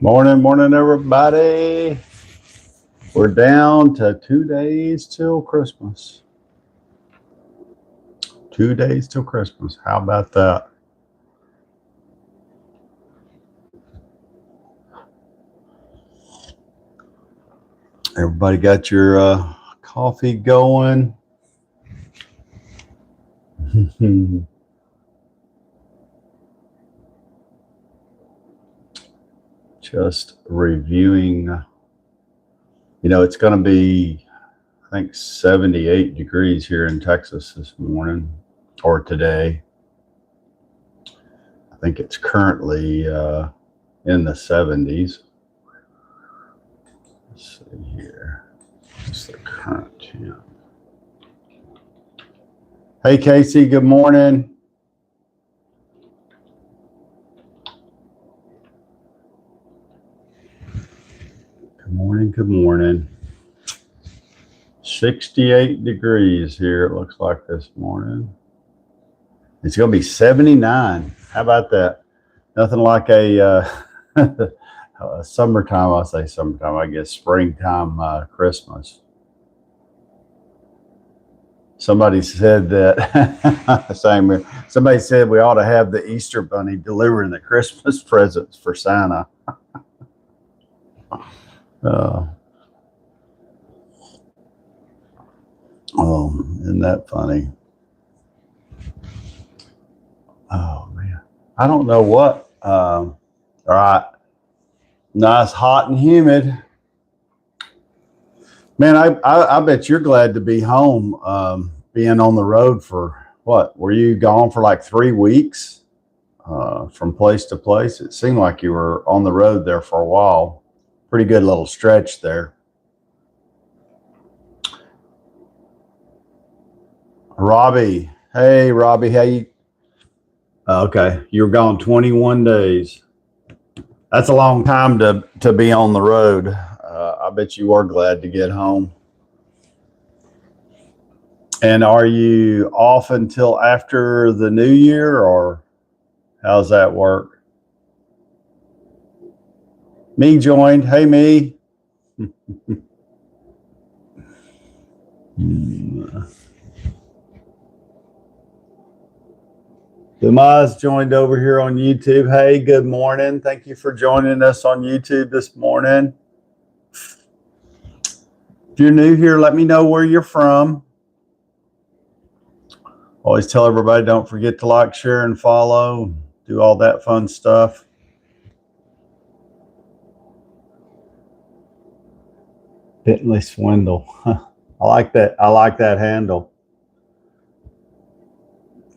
Morning, everybody. We're down to 2 days till Christmas. 2 days till Christmas. How about that? Everybody got your coffee going? Just reviewing. It's going to be, I think, 78 degrees here in Texas this morning or today. I think it's currently in the 70s. Let's see here. What's the current temp? Hey, Casey, good morning. Good morning. 68 degrees here, it looks like this morning. It's going to be 79. How about that? Nothing like a summertime, I say summertime, I guess springtime Christmas. Somebody said that, same here. Somebody said we ought to have the Easter Bunny delivering the Christmas presents for Santa. Isn't that funny? Oh man, I don't know what. All right, nice, hot and humid. Man, I bet you're glad to be home. Being on the road for what? Were you gone for like 3 weeks from place to place? It seemed like you were on the road there for a while. Pretty good little stretch there. Robbie, hey Robbie, how you? Okay, you're gone 21 days. That's a long time to be on the road. I bet you are glad to get home. And are you off until after the new year, or how's that work? Me joined. Hey, me. Dumas joined over here on YouTube. Hey, good morning. Thank you for joining us on YouTube this morning. If you're new here, let me know where you're from. Always tell everybody, don't forget to like, share, and follow. Do all that fun stuff. Bentley Swindle. I like that. I like that handle.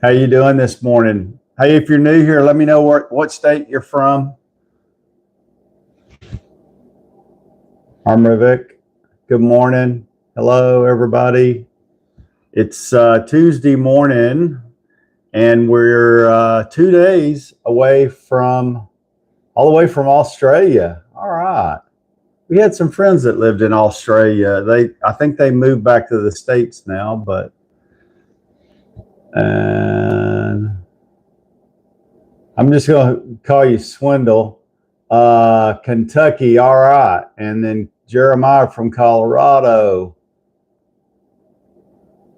How you doing this morning? Hey, if you're new here, let me know what state you're from. Armovic, good morning. Hello, everybody. It's Tuesday morning, and we're 2 days away all the way from Australia. All right. We had some friends that lived in Australia. I think they moved back to the States now, and I'm just going to call you Swindle. Kentucky, all right. And then Jeremiah from Colorado.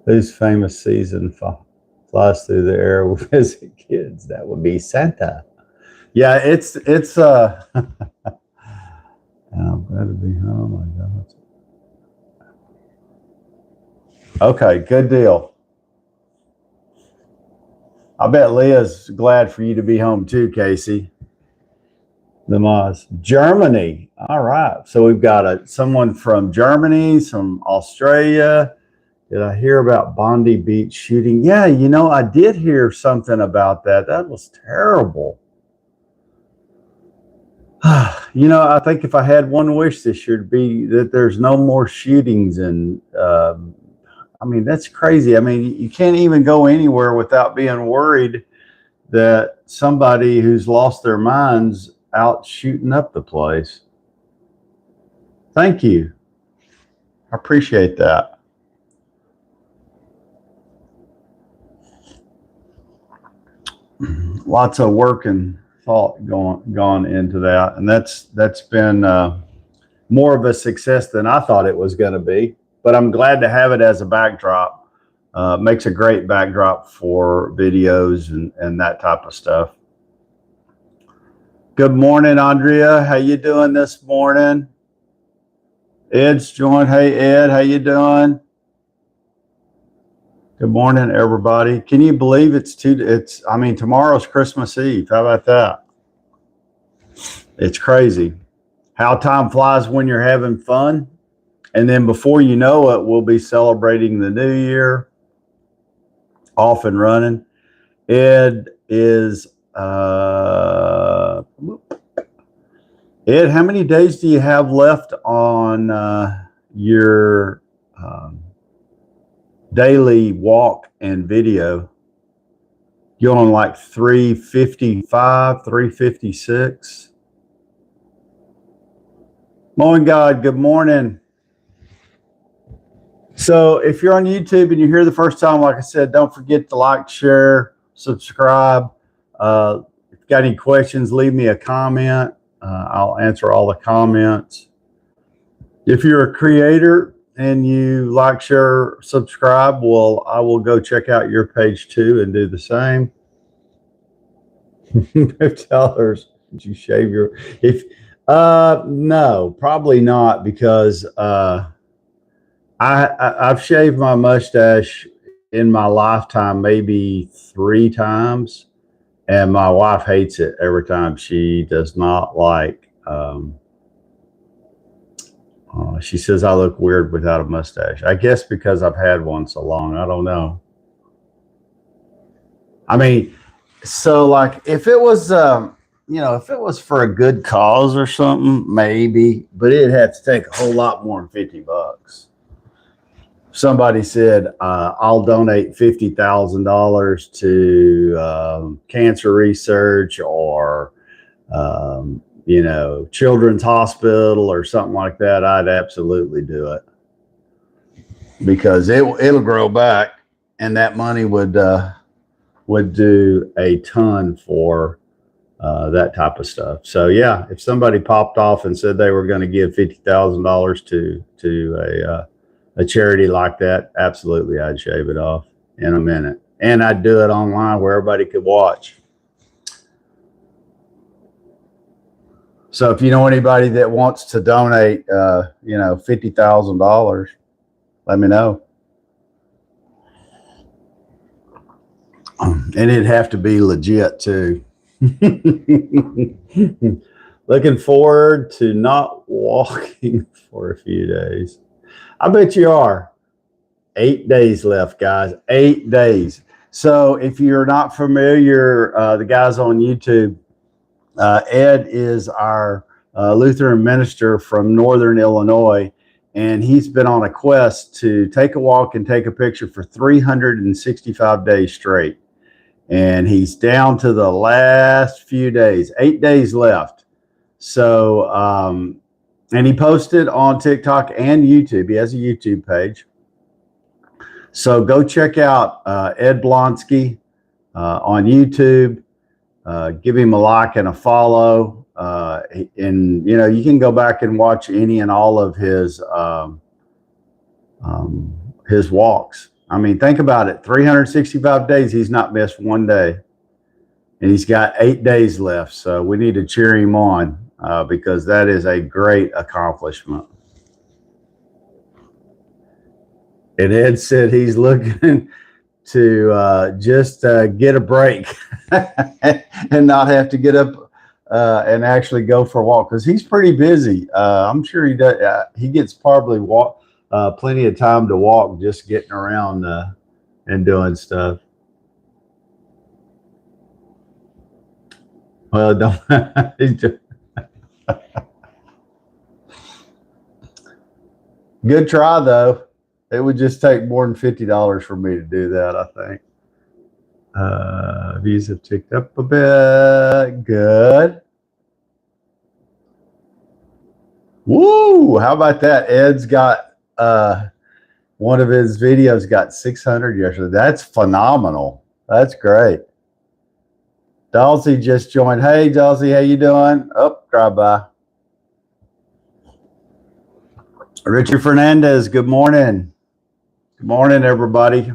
Whose famous season flies through the air with visit kids? That would be Santa. Yeah, it's I'm glad to be home. My God. Okay, good deal. I bet Leah's glad for you to be home too, Casey. The Moz. Germany. All right. So we've got someone from Germany, some Australia. Did I hear about Bondi Beach shooting? Yeah, I did hear something about that. That was terrible. I think if I had one wish this year, it'd be that there's no more shootings. And that's crazy. You can't even go anywhere without being worried that somebody who's lost their minds out shooting up the place. Thank you. I appreciate that. Lots of work and thought gone into that, and that's been more of a success than I thought it was going to be. But I'm glad to have it as a backdrop. Makes a great backdrop for videos and that type of stuff. Good morning, Andrea. How you doing this morning? Ed's joined. Hey, Ed, how you doing? Good morning, everybody. Can you believe tomorrow's Christmas Eve. How about that? It's crazy how time flies when you're having fun. And then before you know it, we'll be celebrating the new year, off and running. Ed is, Ed, how many days do you have left on your daily walk and video? You're on like 355, 356. Morning, God. Good morning. So if you're on YouTube and you're here the first time, like I said, don't forget to like, share, subscribe. If you've got any questions, leave me a comment. I'll answer all the comments. If you're a creator and you like, share, subscribe, well, I will go check out your page too and do the same. $5. Did you shave your? No, probably not, because I've shaved my mustache in my lifetime maybe 3 times, and my wife hates it every time. She does not like. She says I look weird without a mustache. I guess because I've had one so long. I don't know. I mean, so like if it was, if it was for a good cause or something, maybe, but it'd have to take a whole lot more than $50. Somebody said, I'll donate $50,000 to cancer research or, Children's Hospital or something like that, I'd absolutely do it, because it'll grow back, and that money would do a ton for that type of stuff. So yeah, if somebody popped off and said they were going to give $50,000 to a charity like that, absolutely, I'd shave it off in a minute, and I'd do it online where everybody could watch. So if you know anybody that wants to donate, $50,000, let me know. And it'd have to be legit too. Looking forward to not walking for a few days. I bet you are. 8 days left, guys. 8 days. So if you're not familiar, the guys on YouTube, Ed is our Lutheran minister from Northern Illinois, and he's been on a quest to take a walk and take a picture for 365 days straight. And he's down to the last few days, 8 days left. So, and he posted on TikTok and YouTube. He has a YouTube page. So go check out Ed Blonsky on YouTube. Give him a like and a follow. And, you can go back and watch any and all of his walks. I mean, think about it. 365 days, he's not missed one day. And he's got 8 days left. So we need to cheer him on because that is a great accomplishment. And Ed said he's looking to just get a break and not have to get up and actually go for a walk, because he's pretty busy. I'm sure he does. He gets probably plenty of time to walk, just getting around and doing stuff. Well, don't. Good try, though. It would just take more than $50 for me to do that, I think. Views have ticked up a bit. Good. Woo! How about that? Ed's got one of his videos got 600 yesterday. That's phenomenal. That's great. Dulcie just joined. Hey, Dulcie, how you doing? Oh, drive by. Richard Fernandez, good morning. Good morning, everybody.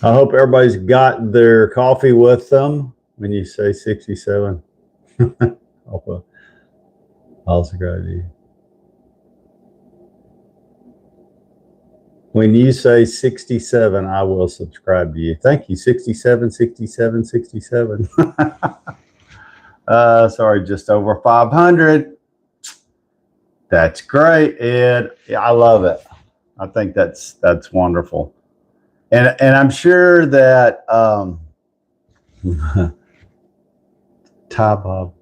I hope everybody's got their coffee with them when you say 67. I'll subscribe to you. When you say 67, I will subscribe to you. Thank you. 67, 67, 67. Sorry, just over 500. That's great, Ed. Yeah, I love it. I think that's wonderful. And I'm sure that top of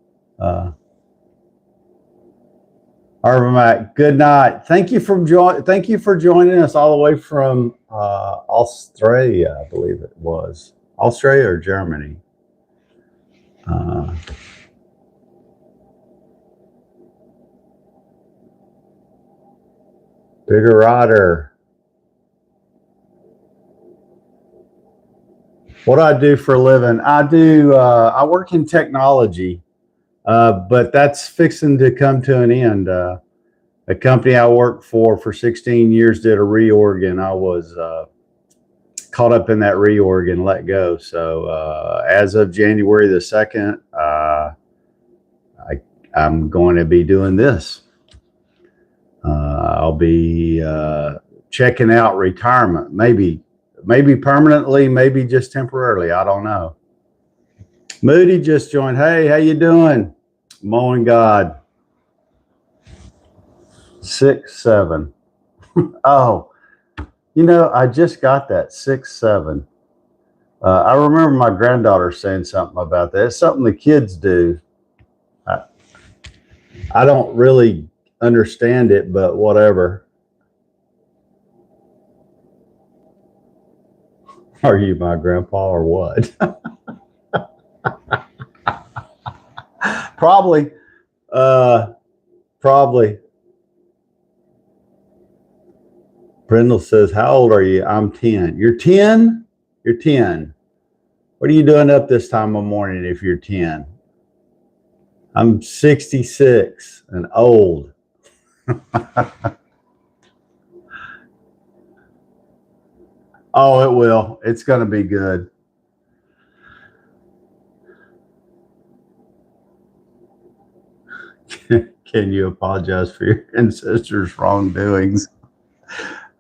Mac, good night. Thank you for joining us all the way from Australia, I believe it was. Australia or Germany. Bigger Rider. What do I do for a living? I work in technology, but that's fixing to come to an end. A company I worked for 16 years did a reorg, and I was caught up in that reorg and let go. So as of January the 2nd, I'm going to be doing this. I'll be checking out retirement, maybe permanently, maybe just temporarily. I don't know. Moody just joined. Hey, how you doing? Mowing God. 6'7". Oh, I just got that 6'7". I remember my granddaughter saying something about that. It's something the kids do. I don't really understand it, but whatever. Are you my grandpa or what? Probably. Probably. Brindle says, how old are you? I'm 10. You're 10? You're 10. What are you doing up this time of morning if you're 10? I'm 66 and old. Oh, it will. It's going to be good. Can you apologize for your ancestors' wrongdoings?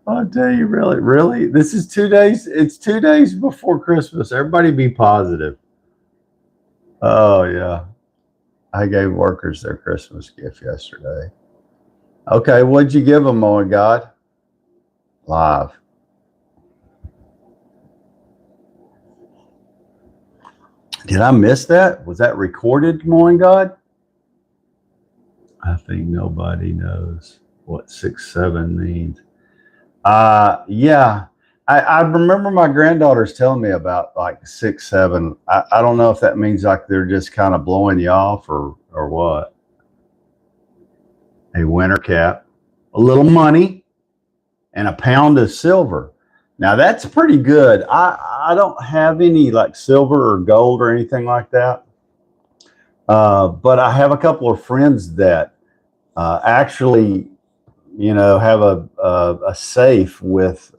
I'll tell you, really, this is 2 days. It's 2 days before Christmas. Everybody be positive. Oh, yeah. I gave workers their Christmas gift yesterday. Okay, what'd you give them, oh God? Live. Did I miss that? Was that recorded, Moin God? I think nobody knows what 6'7" means. Yeah. I remember my granddaughters telling me about like 6'7". I don't know if that means like they're just kind of blowing you off or what. A winter cap, a little money, and a pound of silver. Now that's pretty good. I don't have any like silver or gold or anything like that. But I have a couple of friends that actually, have a safe with,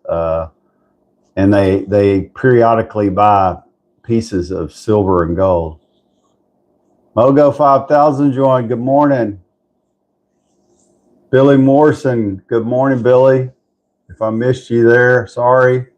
and they periodically buy pieces of silver and gold. Mogo 5000 joined. Good morning. Billy Morrison. Good morning, Billy. If I missed you there, sorry.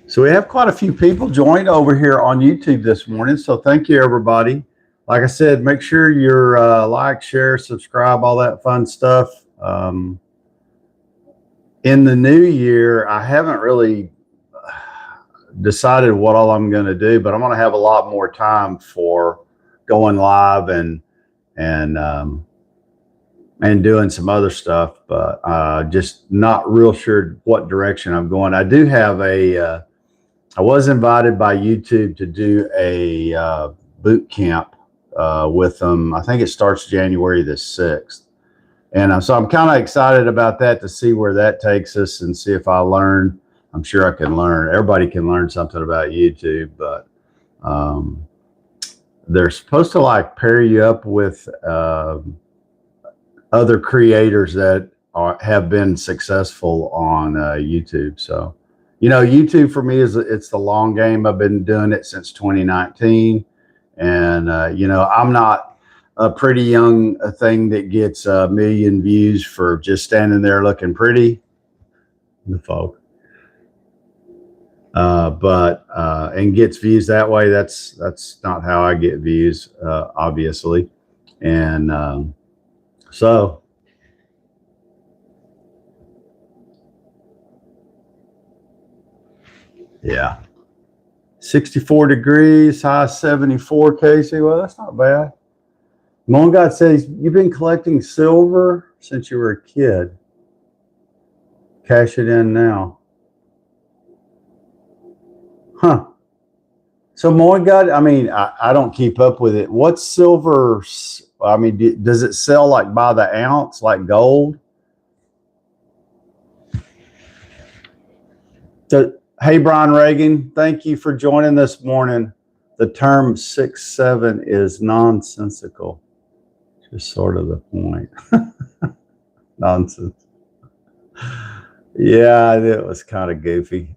So we have quite a few people joined over here on YouTube this morning. So thank you, everybody. Like I said, make sure you're like, share, subscribe, all that fun stuff. In the new year, I haven't really decided what all I'm going to do, but I'm going to have a lot more time for going live and doing some other stuff, but just not real sure what direction I'm going. I do have I was invited by YouTube to do a boot camp with them. I think it starts January the 6th. And so I'm kind of excited about that, to see where that takes us and see if I learn. I'm sure I can learn. Everybody can learn something about YouTube, but they're supposed to like pair you up with other creators that have been successful on YouTube. So, YouTube for me it's the long game. I've been doing it since 2019, and I'm not a pretty young thing that gets a million views for just standing there looking pretty. The fog. But and gets views that way. That's not how I get views, obviously. And so yeah, 64 degrees, high 74, Casey. Well, that's not bad. Mon God says you've been collecting silver since you were a kid. Cash it in now. Huh. So Mon God, I mean, I don't keep up with it. What's silver? I mean, does it sell like by the ounce, like gold? So, hey, Brian Reagan, thank you for joining this morning. The term 6'7" is nonsensical. Just sort of the point. Nonsense. Yeah, it was kind of goofy.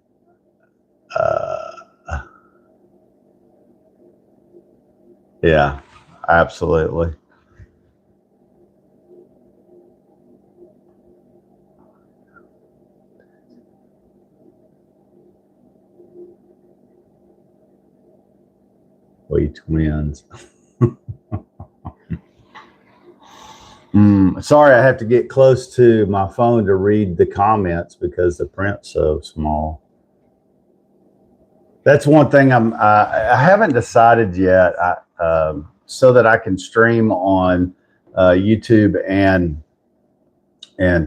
Yeah, absolutely. We twins. Sorry, I have to get close to my phone to read the comments because the print's so small. That's one thing I haven't decided yet. So that I can stream on YouTube and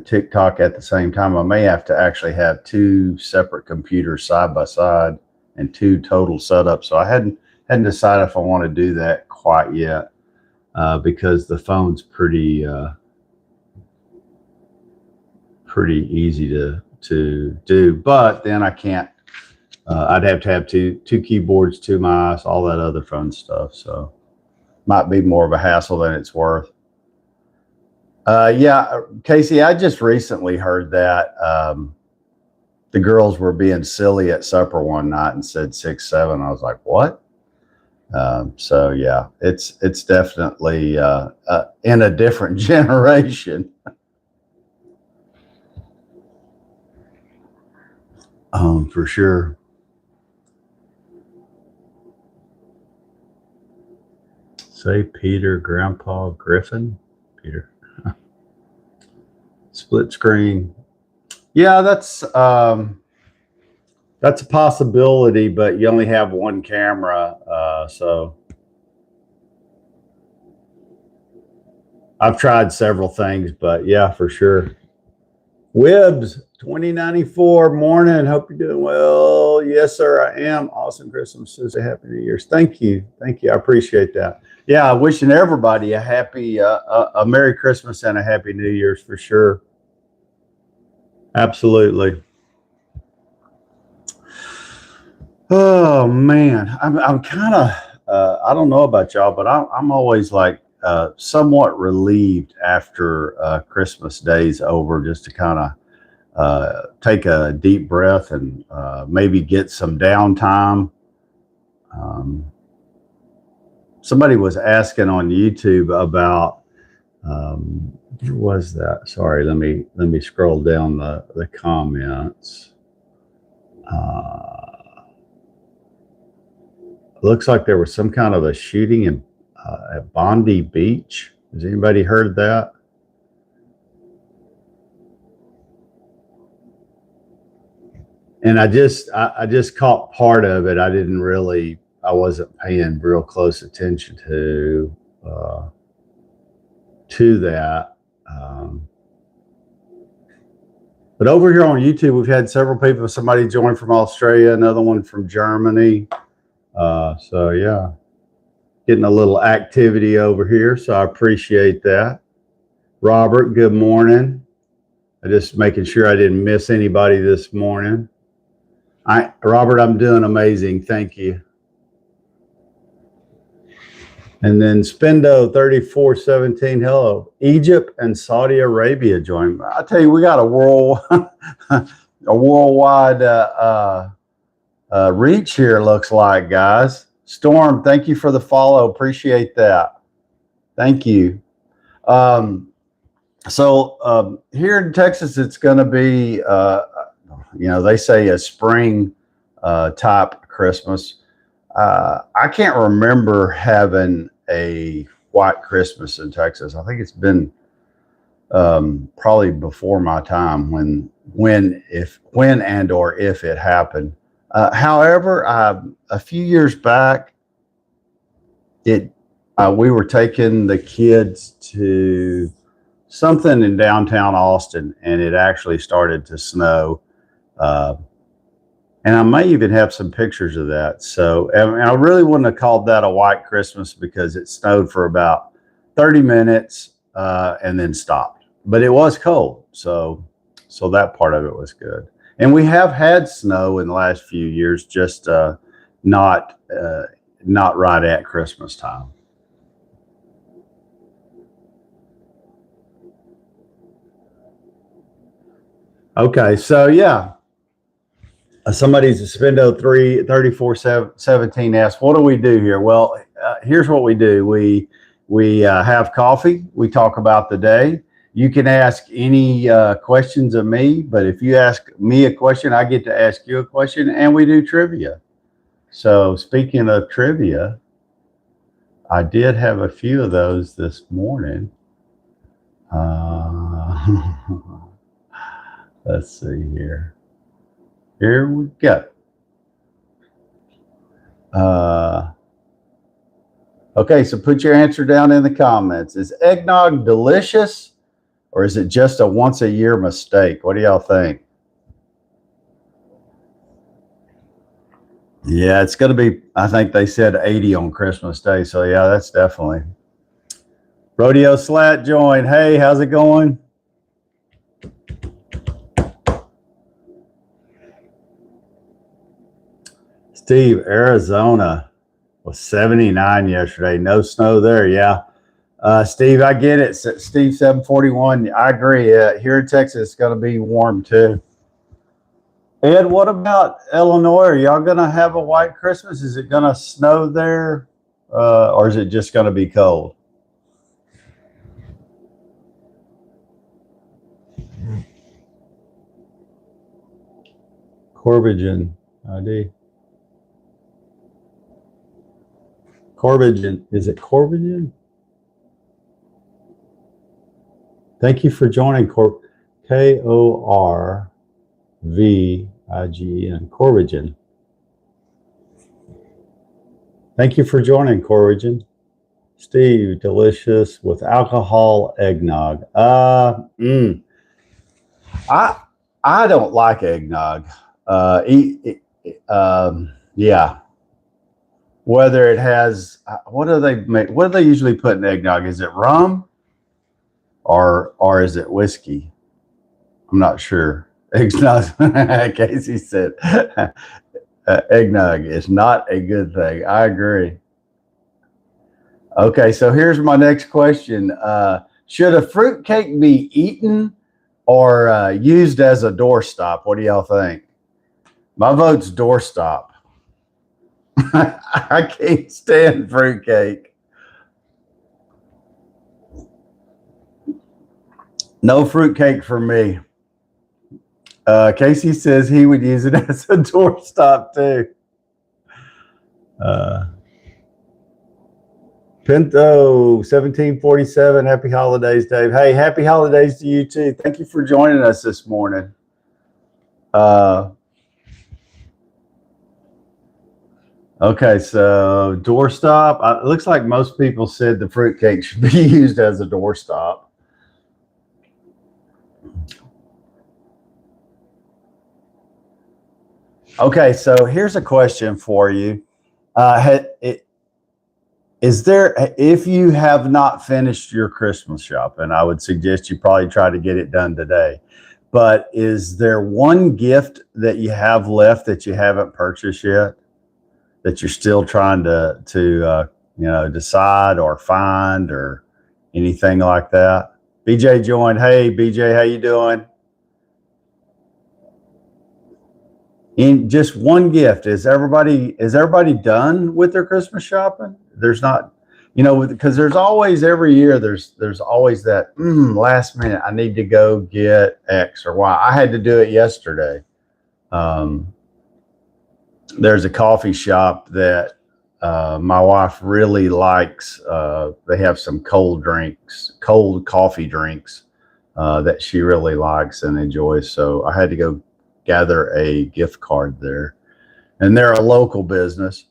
TikTok at the same time, I may have to actually have two separate computers side by side and two total setups. So I hadn't decided if I want to do that quite yet, because the phone's pretty easy to do. But then I can't. I'd have to have two keyboards, two mice, all that other fun stuff. So might be more of a hassle than it's worth. Yeah, Casey, I just recently heard that the girls were being silly at supper one night and said 6'7". I was like, what? So yeah, it's definitely in a different generation. For sure. Say Peter, Grandpa Griffin, Peter. Split screen. Yeah, that's a possibility, but you only have one camera, so I've tried several things, but yeah, for sure. Wibbs 2094 morning. Hope you're doing well. Yes, sir, I am. Awesome Christmas. Says a happy New Year's. Thank you. I appreciate that. Yeah, wishing everybody a happy, a Merry Christmas and a Happy New Year's for sure. Absolutely. Oh man, I'm kind of I don't know about y'all, but I'm always like somewhat relieved after Christmas Day's over, just to kind of take a deep breath and maybe get some downtime. Somebody was asking on YouTube about who was that? Sorry, let me scroll down the comments. Looks like there was some kind of a shooting at Bondi Beach. Has anybody heard that? And I just caught part of it. I wasn't paying real close attention to that. But over here on YouTube, we've had several people. Somebody joined from Australia, another one from Germany. So yeah, getting a little activity over here. So I appreciate that. Robert, good morning. I just making sure I didn't miss anybody this morning. Robert, I'm doing amazing. Thank you. And then Spendo 3417, hello. Egypt and Saudi Arabia join. I tell you, we got a worldwide reach here, looks like, guys. Storm, thank you for the follow. Appreciate that. Thank you. So here in Texas, it's going to be, they say a spring type Christmas. I can't remember having a white Christmas in Texas. I think it's been probably before my time when and or if it happened. However, a few years back, we were taking the kids to something in downtown Austin, and it actually started to snow. And I may even have some pictures of that. So I really wouldn't have called that a white Christmas because it snowed for about 30 minutes and then stopped. But it was cold, so that part of it was good. And we have had snow in the last few years, just not right at Christmas time. Okay, so yeah. Somebody's Spendo 3417 asked, what do we do here? Well, here's what we do. We have coffee. We talk about the day. You can ask any questions of me, but if you ask me a question, I get to ask you a question, and we do trivia. So speaking of trivia, I did have a few of those this morning. Let's see here. Here we go. Okay, so put your answer down in the comments. Is eggnog delicious, or is it just a once a year mistake? What do y'all think? Yeah, it's going to be, I think they said 80 on Christmas Day. So yeah, that's definitely. Rodeo Slat joined. Hey, how's it going? Steve, Arizona was 79 yesterday. No snow there. Yeah. Steve, I get it. Steve 741. I agree. Here in Texas, it's going to be warm too. Ed, what about Illinois? Are y'all going to have a white Christmas? Is it going to snow there? Or is it just going to be cold? Corbijn ID. Corbijn, is it Corbijn? Thank you for joining Korvign, Corbijn. Thank you for joining, Corbijn. Steve, delicious with alcohol eggnog. I don't like eggnog. Yeah. Whether it has, what do they make? What do they usually put in eggnog? Is it rum or is it whiskey? I'm not sure. Eggnog, Casey said, eggnog is not a good thing. I agree. Okay, so here's my next question. Should a fruitcake be eaten or used as a doorstop? What do y'all think? My vote's doorstop. I can't stand fruitcake. No fruitcake for me. Casey says he would use it as a doorstop too. Pinto 1747. Happy holidays, Dave. Hey, happy holidays to you too. Thank you for joining us this morning. Okay, so doorstop. It looks like most people said the fruitcake should be used as a doorstop. Okay, so here's a question for you. Is there, if you have not finished your Christmas shopping, I would suggest you probably try to get it done today. But is there one gift that you have left that you haven't purchased yet, that you're still trying to decide or find or anything like that? BJ joined. Hey, BJ, how you doing? In just one gift, is everybody done with their Christmas shopping? There's not, because there's always every year there's always that last minute I need to go get X or Y. I had to do it yesterday. Um, there's a coffee shop that my wife really likes. They have some cold coffee drinks that she really likes and enjoys. So I had to go gather a gift card there. And they're a local business,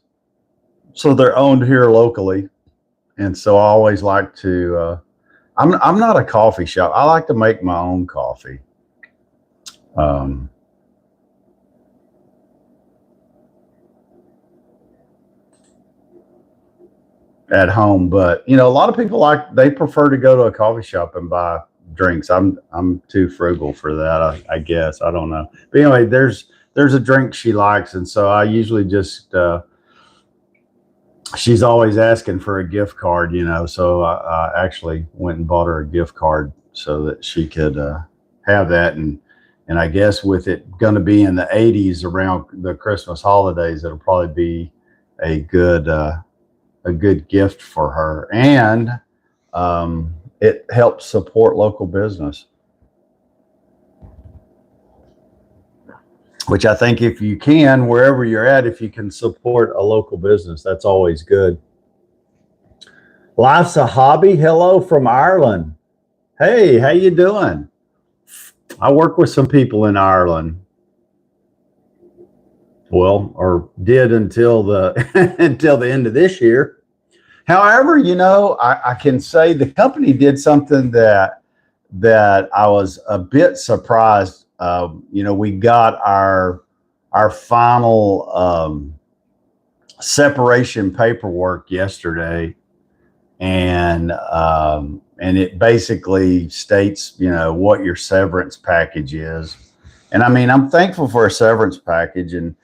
so they're owned here locally. And so I always like to. I'm not a coffee shop. I like to make my own coffee. Um, at home, but a lot of people they prefer to go to a coffee shop and buy drinks. I'm too frugal for that. I guess I don't know. But anyway, there's a drink she likes, and so I usually just she's always asking for a gift card, So I actually went and bought her a gift card so that she could have that, and I guess with it going to be in the 80s around the Christmas holidays, it'll probably be a good gift for her, and it helps support local business, which I think if you can, wherever you're at, if you can support a local business, that's always good. Life's a Hobby. Hello from Ireland. Hey, how you doing? I work with some people in Ireland. Well, or did until the until the end of this year. However, I can say the company did something that I was a bit surprised. We got our final separation paperwork yesterday, and it basically states what your severance package is. And I mean, I'm thankful for a severance package, and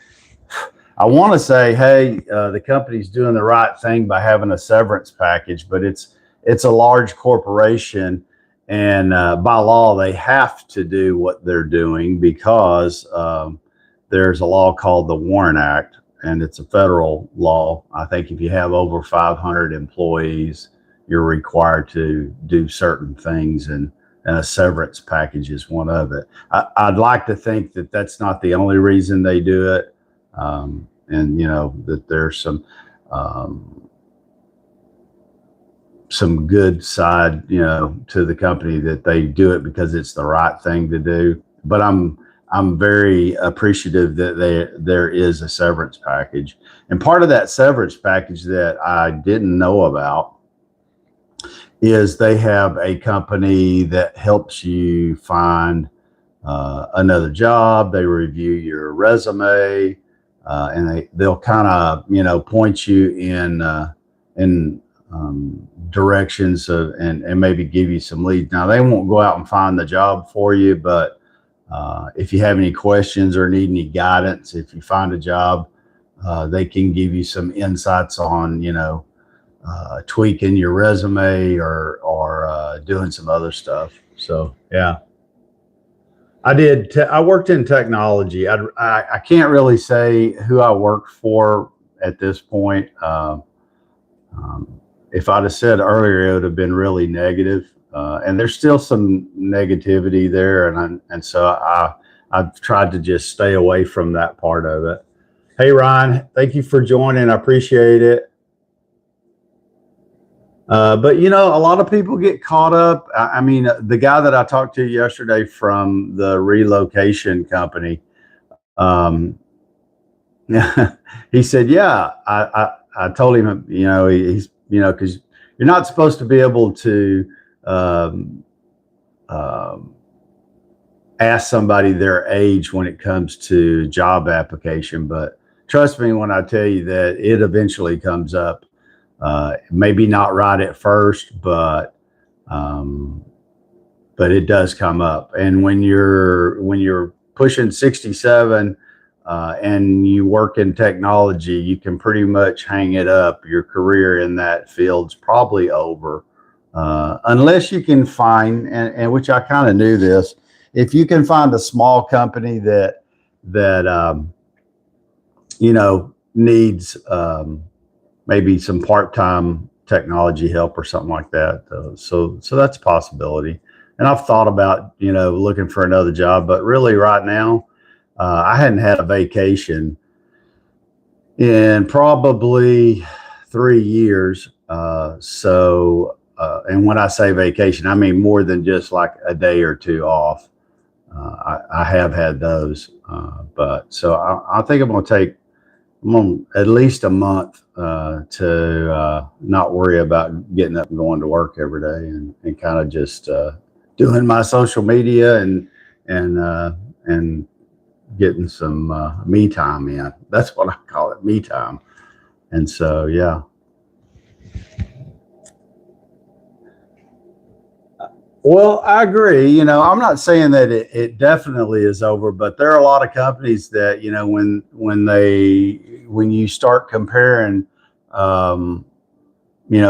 I want to say, hey, the company's doing the right thing by having a severance package, but it's a large corporation, and by law they have to do what they're doing because there's a law called the Warren Act, and it's a federal law. I think if you have over 500 employees, you're required to do certain things, and a severance package is one of it. I'd like to think that that's not the only reason they do it. And that there's some good side to the company that they do it because it's the right thing to do. But I'm very appreciative that there is a severance package, and part of that severance package that I didn't know about is they have a company that helps you find another job. They review your resume. And they'll kind of point you in directions and maybe give you some leads. Now they won't go out and find the job for you, but if you have any questions or need any guidance, if you find a job, they can give you some insights on tweaking your resume or doing some other stuff. So yeah. I worked in technology. I can't really say who I worked for at this point. If I'd have said earlier, it would have been really negative. And there's still some negativity there, and so I've tried to just stay away from that part of it. Hey Ryan, thank you for joining. I appreciate it. But a lot of people get caught up. I mean, the guy that I talked to yesterday from the relocation company, he said, "Yeah, I told him, he's because you're not supposed to be able to ask somebody their age when it comes to job application, but trust me when I tell you that it eventually comes up." Maybe not right at first, um, but it does come up. And when you're pushing 67 and you work in technology, you can pretty much hang it up. Your career in that field's probably over, unless you can find, and which I kind of knew this, if you can find a small company that needs maybe some part-time technology help or something like that. So that's a possibility. And I've thought about, looking for another job, but really right now, I hadn't had a vacation in probably 3 years. And when I say vacation, I mean more than just like a day or two off. I have had those, but so I think I'm going at least a month to not worry about getting up and going to work every day, and kind of just doing my social media and getting some me time in. That's what I call it, me time. And so, yeah. Well, I agree. I'm not saying that it definitely is over, but there are a lot of companies that, when you start comparing,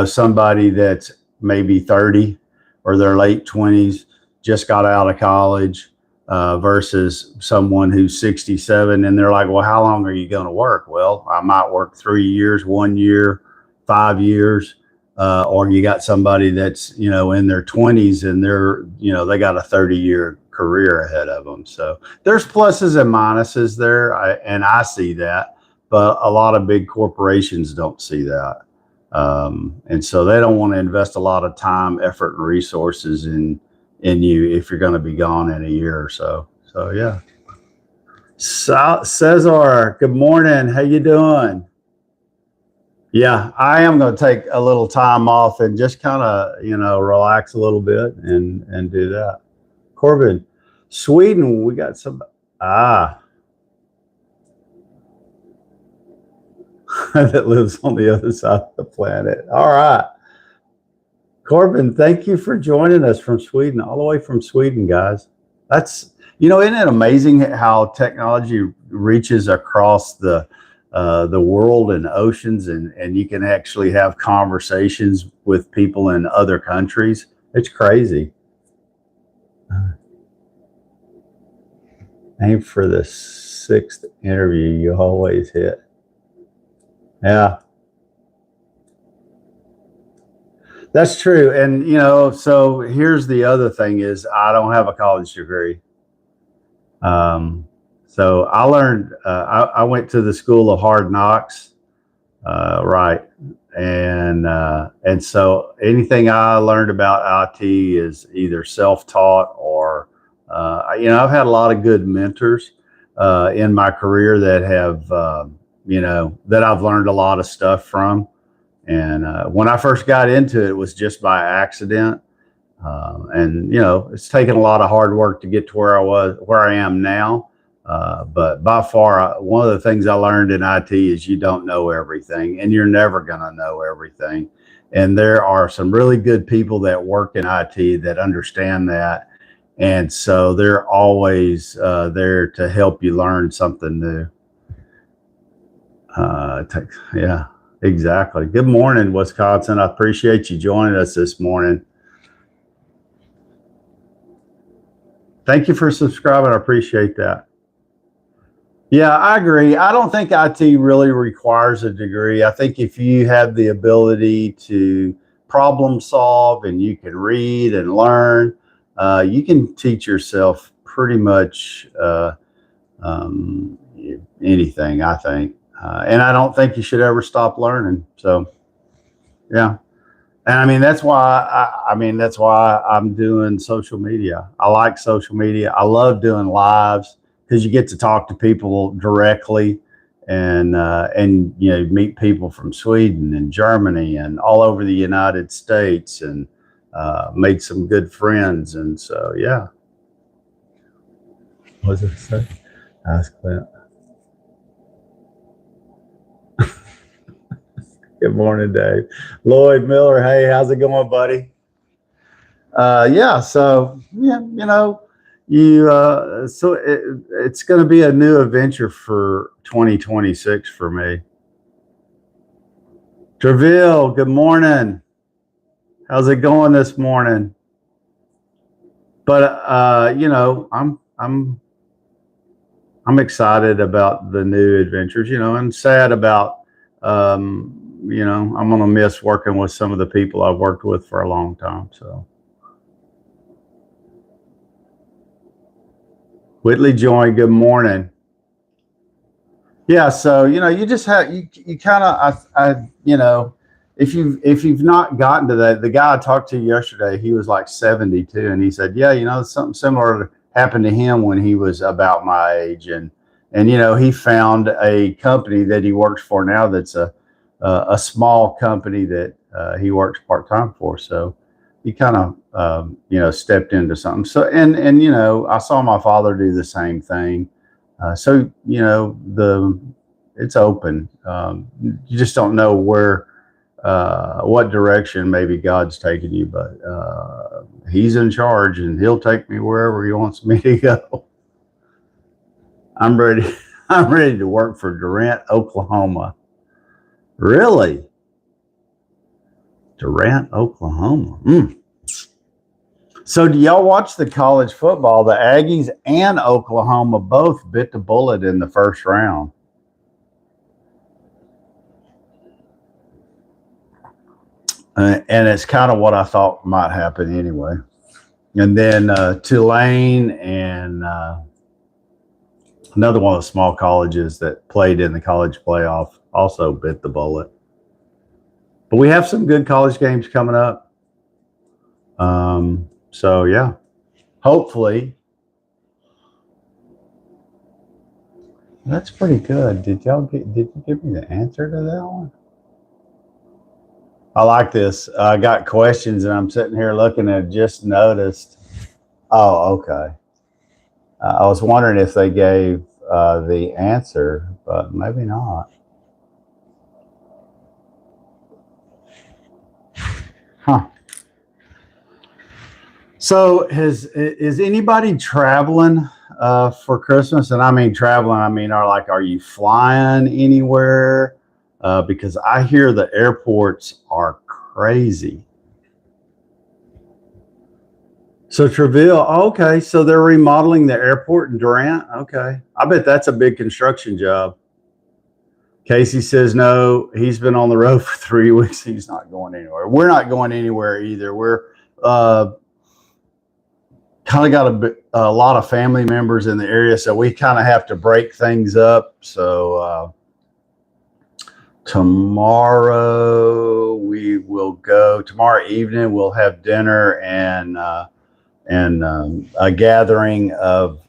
somebody that's maybe 30 or their late 20s, just got out of college, versus someone who's 67, and they're like, well, how long are you going to work? Well, I might work 3 years, 1 year, 5 years. Or you got somebody that's, in their 20s and they got a 30-year career ahead of them. So there's pluses and minuses there. I see that, but a lot of big corporations don't see that. And so they don't want to invest a lot of time, effort, and resources in you if you're going to be gone in a year or so. So, yeah. Cesar, good morning. How you doing? Yeah, I am going to take a little time off and just kind of, relax a little bit and do that. Corbin, Sweden, we got some, that lives on the other side of the planet. All right. Corbin, thank you for joining us from Sweden, all the way from Sweden, guys. That's, isn't it amazing how technology reaches across the world and oceans, and you can actually have conversations with people in other countries? It's crazy. Aim for the 6th interview you always hit. Yeah. That's true. And, so here's the other thing is I don't have a college degree. So I learned, I went to the School of Hard Knocks, right. And so anything I learned about IT is either self-taught or, I've had a lot of good mentors, in my career that have, that I've learned a lot of stuff from. And when I first got into it, it was just by accident. And it's taken a lot of hard work to get to where I am now. But by far, one of the things I learned in IT is you don't know everything, and you're never going to know everything. And there are some really good people that work in IT that understand that. And so they're always there to help you learn something new. Yeah, exactly. Good morning, Wisconsin. I appreciate you joining us this morning. Thank you for subscribing. I appreciate that. Yeah, I agree. I don't think IT really requires a degree. I think if you have the ability to problem solve and you can read and learn, you can teach yourself pretty much anything, I think. And I don't think you should ever stop learning. So, yeah. And I mean, that's why that's why I'm doing social media. I like social media. I love doing lives because you get to talk to people directly, and meet people from Sweden and Germany and all over the United States, and made some good friends. And so, yeah. What does it say? Ask Clint. Good morning, Dave. Lloyd Miller, hey, how's it going, buddy? It's going to be a new adventure for 2026 for me. Treville, good morning. How's it going this morning? But I'm excited about the new adventures, and sad about I'm gonna miss working with some of the people I've worked with for a long time. So Whitley Joy, good morning. Yeah, so you just have you kind of if you've not gotten to that, the guy I talked to yesterday, he was like 72, and he said, yeah, something similar happened to him when he was about my age, and he found a company that he works for now that's a small company that he works part time for. So he kind of stepped into something. So and I saw my father do the same thing. It's open. You just don't know what direction maybe God's taking you, but he's in charge and he'll take me wherever he wants me to go. I'm ready. I'm ready to work for Durant, Oklahoma. Really? Durant, Oklahoma. So do y'all watch the college football? The Aggies and Oklahoma both bit the bullet in the first round. And it's kind of what I thought might happen anyway. And then Tulane and another one of the small colleges that played in the college playoff also bit the bullet. But we have some good college games coming up. So yeah, hopefully. That's pretty good. Did you give me the answer to that one? I like this. I got questions and I'm sitting here looking at just noticed. Oh, okay. I was wondering if they gave the answer, but maybe not. Huh. So is anybody traveling for Christmas? And I mean traveling, are you flying anywhere? Because I hear the airports are crazy. So Treville, okay, so they're remodeling the airport in Durant. Okay, I bet that's a big construction job. Casey says no. He's been on the road for 3 weeks. He's not going anywhere. We're not going anywhere either. We're kind of got a lot of family members in the area, so we kind of have to break things up. So tomorrow we will go. Tomorrow evening we'll have dinner and a gathering of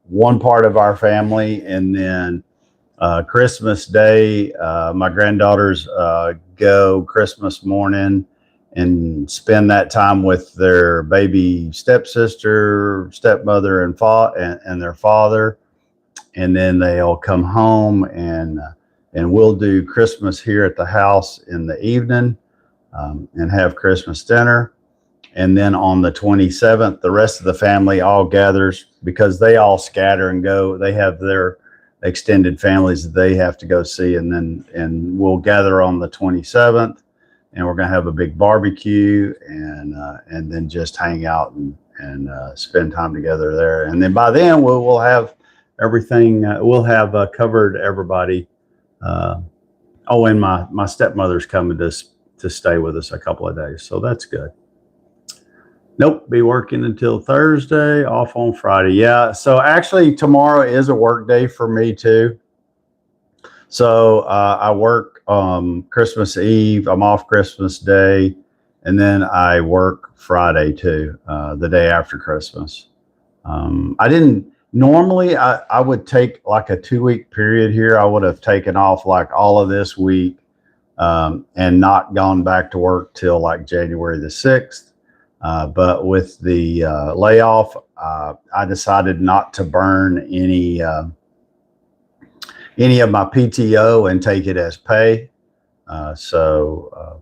one part of our family, and then Christmas Day, my granddaughters go Christmas morning and spend that time with their baby stepsister, stepmother, and their father, and then they'll come home and we'll do Christmas here at the house in the evening and have Christmas dinner. And then on the 27th, the rest of the family all gathers because they all scatter and go. They have their extended families that they have to go see, and we'll gather on the 27th, and we're going to have a big barbecue and then just hang out and spend time together there. And then by then we'll have everything. We'll have covered everybody. And my stepmother's coming to stay with us a couple of days, so that's good. Nope, be working until Thursday, off on Friday. Yeah, so actually tomorrow is a work day for me too. So I work Christmas Eve, I'm off Christmas Day, and then I work Friday too, the day after Christmas. Normally I would take like a 2-week period here. I would have taken off like all of this week and not gone back to work till like January the 6th. But with the layoff, I decided not to burn any of my PTO and take it as pay. So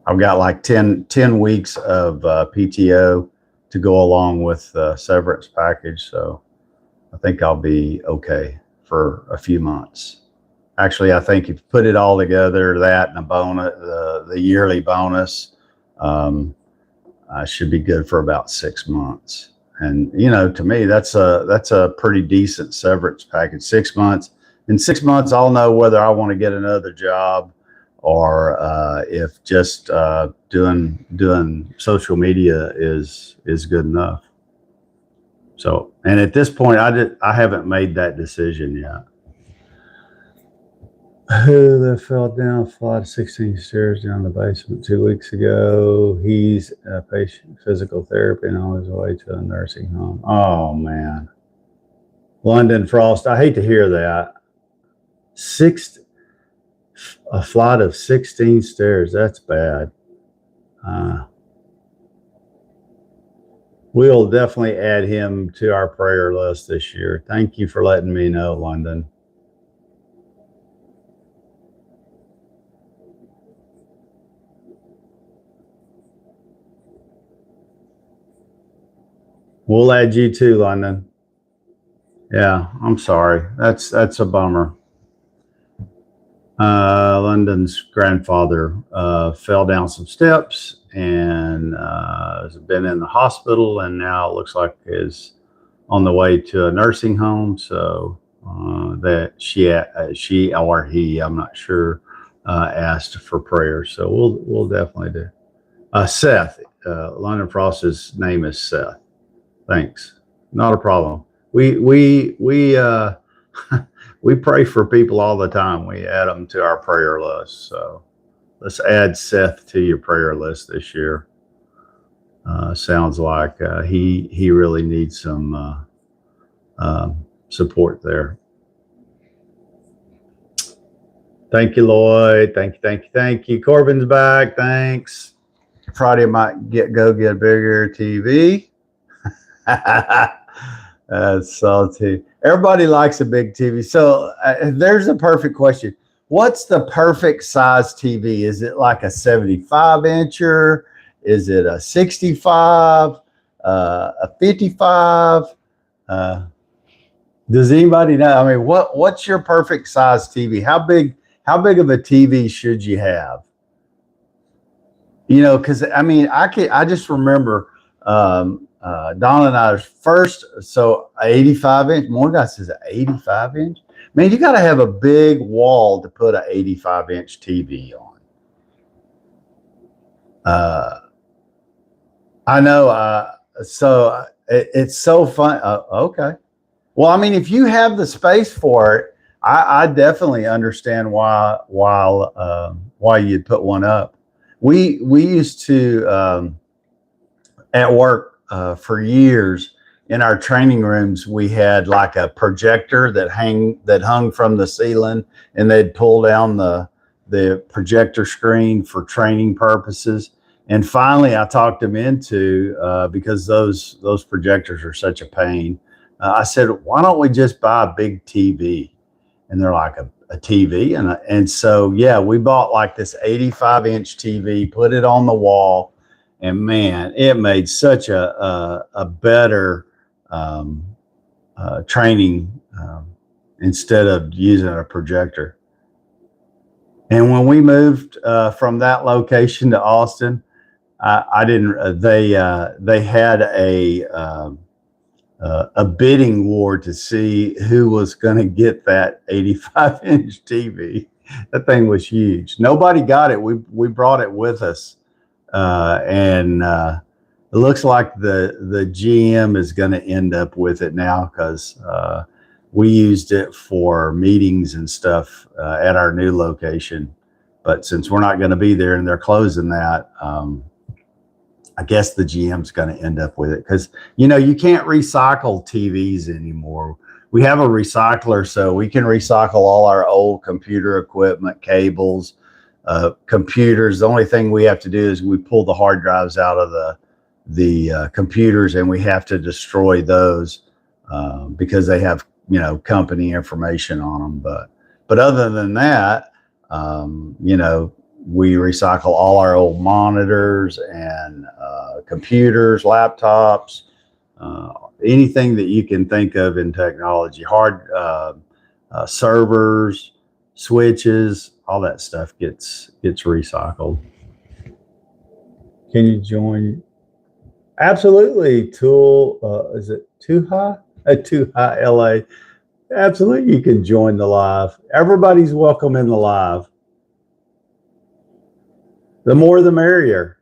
I've got like 10 weeks of PTO to go along with the severance package. So I think I'll be okay for a few months. Actually, I think if you put it all together, that and a bonus, the yearly bonus, I should be good for about 6 months. And to me, that's a pretty decent severance package. 6 months. In 6 months, I'll know whether I want to get another job or if just doing social media is good enough. So, and at this point, I haven't made that decision yet. Who that fell down a flight of 16 stairs down the basement 2 weeks ago? He's a patient physical therapy and on his way to a nursing home. Oh man, London Frost. I hate to hear that. A flight of 16 stairs. That's bad. We'll definitely add him to our prayer list this year. Thank you for letting me know, London. We'll add you too, London. Yeah, I'm sorry. That's a bummer. London's grandfather fell down some steps and has been in the hospital, and now it looks like is on the way to a nursing home. So that she or he, I'm not sure, asked for prayer. So we'll definitely do. Seth, London Frost's name is Seth. Thanks. Not a problem. We pray for people all the time. We add them to our prayer list. So let's add Seth to your prayer list this year. Sounds like he really needs some support there. Thank you, Lloyd. Thank you. Corbin's back. Thanks. Friday I might go get a bigger TV. That's salty. Everybody likes a big TV. So there's a perfect question. What's the perfect size TV? Is it like a 75-incher? Is it a 65? A 55? Does anybody know? I mean, what's your perfect size TV? How big of a TV should you have? Because I mean, I just remember Don and I's first, so 85-inch. One guy says an 85-inch. Man, you got to have a big wall to put an 85-inch TV on. I know. So it's so fun. Okay. Well, I mean, if you have the space for it, I definitely understand why you'd put one up. We used to at work. For years in our training rooms, we had like a projector that hung from the ceiling, and they'd pull down the projector screen for training purposes. And finally, I talked them into because those projectors are such a pain. I said, why don't we just buy a big TV? And they're like, a TV, and so yeah, we bought like this 85-inch TV, put it on the wall. And man, it made such a better training instead of using a projector. And when we moved from that location to Austin, I didn't. They had a bidding war to see who was going to get that 85-inch TV. That thing was huge. Nobody got it. We brought it with us. And it looks like the GM is going to end up with it now because we used it for meetings and stuff at our new location. But since we're not going to be there and they're closing that, I guess the GM's going to end up with it because, you can't recycle TVs anymore. We have a recycler, so we can recycle all our old computer equipment, cables, computers. The only thing we have to do is we pull the hard drives out of the computers, and we have to destroy those because they have company information on them. But other than that, You know, we recycle all our old monitors and computers, laptops, anything that you can think of in technology, hard servers, switches, all that stuff gets recycled. Can you join? Absolutely. Tool, is it Too High? Too High LA. Absolutely, you can join the live. Everybody's welcome in the live. The more the merrier.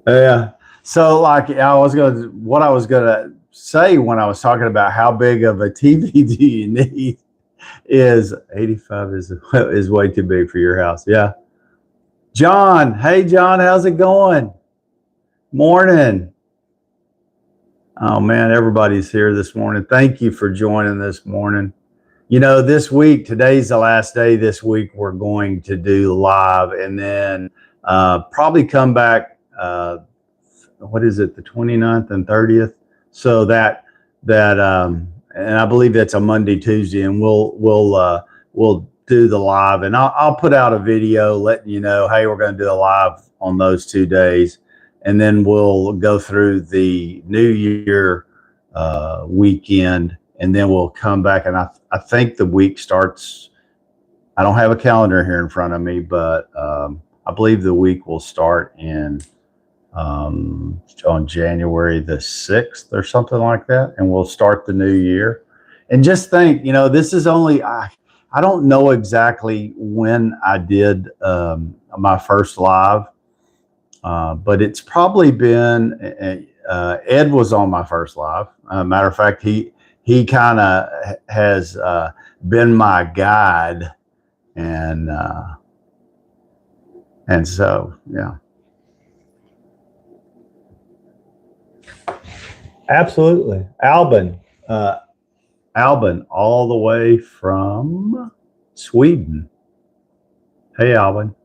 Yeah. So like what I was gonna say when I was talking about how big of a TV do you need is 85 is way too big for your house. Yeah. John, hey John, how's it going? Morning. Oh man, everybody's here this morning. Thank you for joining this morning. You know, this week, today's the last day this week we're going to do live, and then probably come back, what is it, the 29th and 30th? So and I believe that's a Monday, Tuesday, and we'll do the live, and I'll put out a video letting you know, hey, we're going to do a live on those 2 days, and then we'll go through the New Year weekend, and then we'll come back. And I think the week starts, I don't have a calendar here in front of me, but I believe the week will start on January the 6th or something like that, and we'll start the new year. And just think, you know, this is only, I don't know exactly when I did my first live, but it's probably been, Ed was on my first live. Matter of fact, he kind of has been my guide, and so yeah. Absolutely. Albin, all the way from Sweden. Hey, Albin.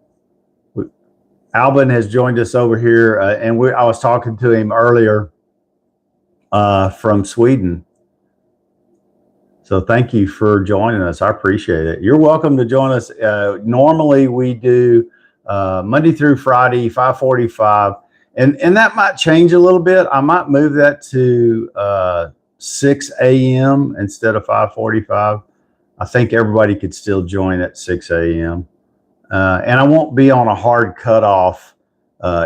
Albin has joined us over here, and I was talking to him earlier from Sweden. So thank you for joining us. I appreciate it. You're welcome to join us. Normally we do Monday through Friday, 5:45. And that might change a little bit. I might move that to 6 a.m. instead of 5:45. I think everybody could still join at 6 a.m. And I won't be on a hard cutoff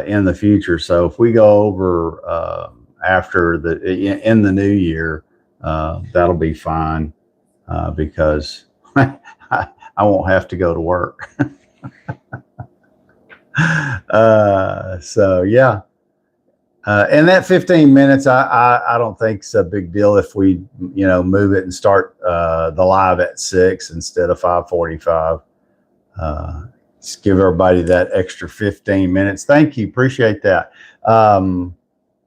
in the future. So if we go over after in the new year, that'll be fine because I won't have to go to work. So yeah, and that 15 minutes, I don't think it's a big deal if we, you know, move it and start the live at 6 instead of 5:45. Just give everybody that extra 15 minutes. Thank you, appreciate that.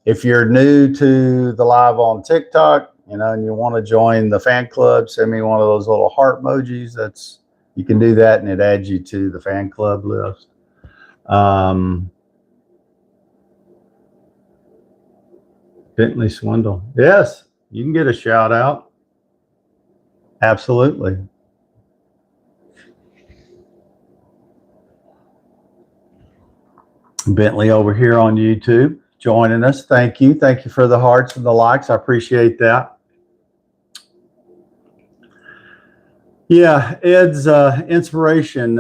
If you're new to the live on TikTok, you know, and you want to join the fan club, send me one of those little heart emojis. You can do that, and it adds you to the fan club list. Bentley Swindle. Yes, you can get a shout out. Absolutely. Bentley over here on YouTube joining us. Thank you. Thank you for the hearts and the likes. I appreciate that. Yeah, Ed's inspiration,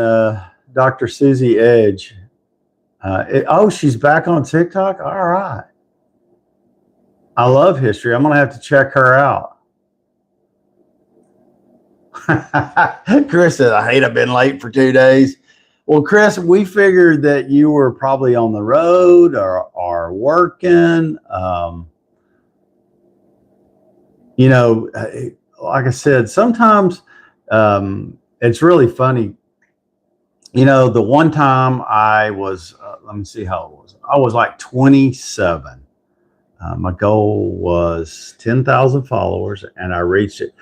Dr. Susie Edge. She's back on TikTok? All right. I love history. I'm going to have to check her out. Chris said, I hate I've been late for 2 days. Well, Chris, we figured that you were probably on the road or working. You know, like I said, sometimes it's really funny. You know, the one time I was, let me see how it was. I was like 27. My goal was 10,000 followers, and I reached it.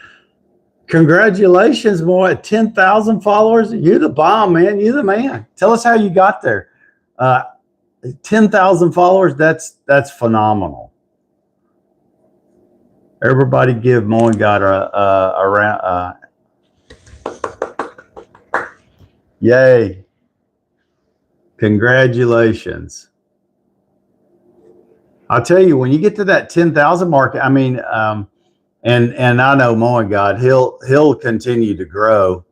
Congratulations, boy, 10,000 followers. You're the bomb, man. You're the man. Tell us how you got there. 10,000 followers, that's phenomenal. Everybody give Mowing God a round. Yay. Congratulations. I'll tell you, when you get to that 10,000 mark, I mean, and I know Mowing God, he'll continue to grow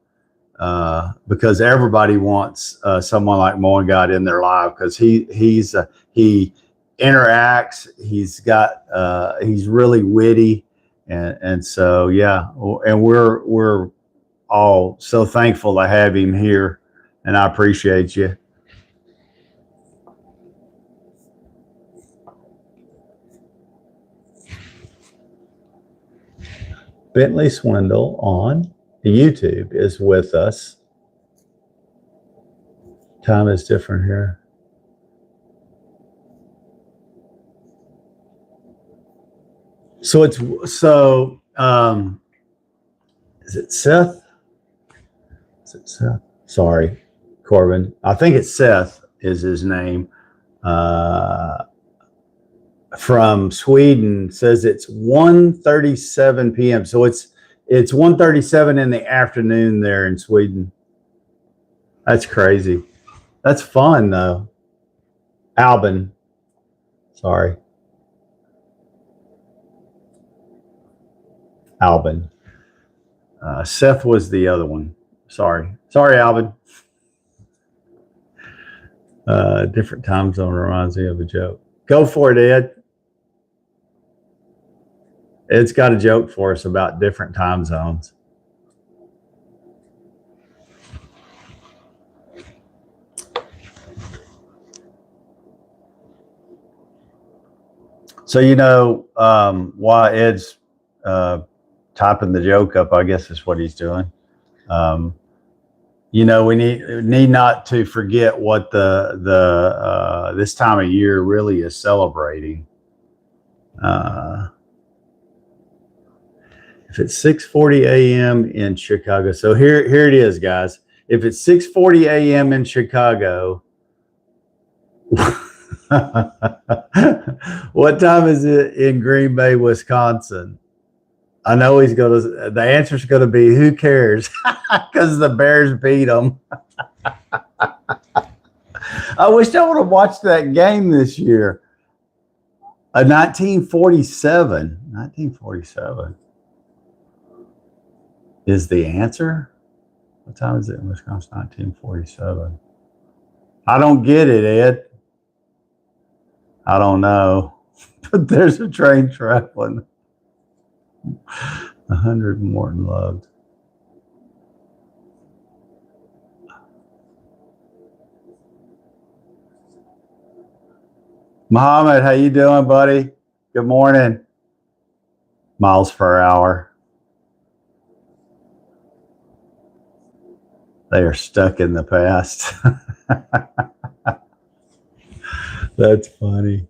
because everybody wants someone like Mowing God in their life because he interacts. He's really witty, and so yeah, and we're all so thankful to have him here, and I appreciate you. Bentley Swindle on YouTube is with us. Time is different here. So is it Seth? Is it Seth? Sorry, Corbin. I think it's Seth is his name. From Sweden says it's 1:37 p.m. So it's 1:37 in the afternoon there in Sweden. That's crazy. That's fun though. Albin. Sorry. Albin. Seth was the other one. Sorry, Albin. Different time zone reminds me of a joke. Go for it, Ed. Ed's got a joke for us about different time zones. So, while Ed's typing the joke up, I guess is what he's doing. We need not to forget what the this time of year really is celebrating. If it's 6:40 a.m. in Chicago, so here it is, guys. If it's 6:40 a.m. in Chicago, what time is it in Green Bay, Wisconsin? I know the answer's going to be, who cares? Because the Bears beat them. I wish I would have watched that game this year. 1947 is the answer. What time is it in Wisconsin? 1947. I don't get it, Ed. I don't know. But there's a train traveling. 100 Morton loved. Muhammad, how you doing, buddy? Good morning. Miles per hour. They are stuck in the past. That's funny.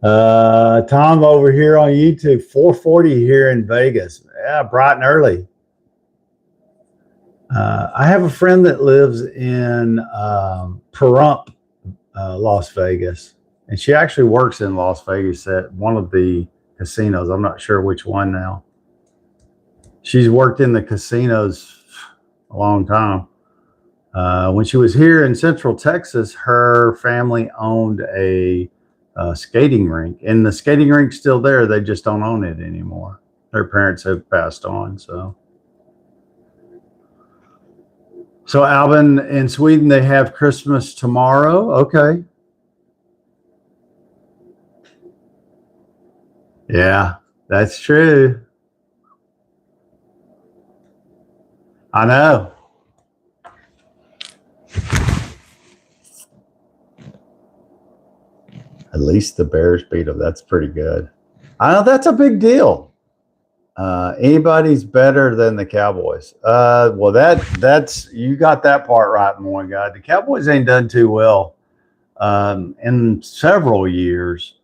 Tom over here on YouTube, 4:40 here in Vegas. Yeah, bright and early. I have a friend that lives in Pahrump, Las Vegas, and she actually works in Las Vegas at one of the casinos. I'm not sure which one now. She's worked in the casinos a long time. When she was here in Central Texas, her family owned a skating rink, and the skating rink's still there. They just don't own it anymore. Their parents have passed on. So Alvin, in Sweden, they have Christmas tomorrow. Okay. Yeah, that's true. I know. At least the Bears beat them. That's pretty good. I know that's a big deal. Anybody's better than the Cowboys. Well, that's you got that part right, Moy God. The Cowboys ain't done too well in several years.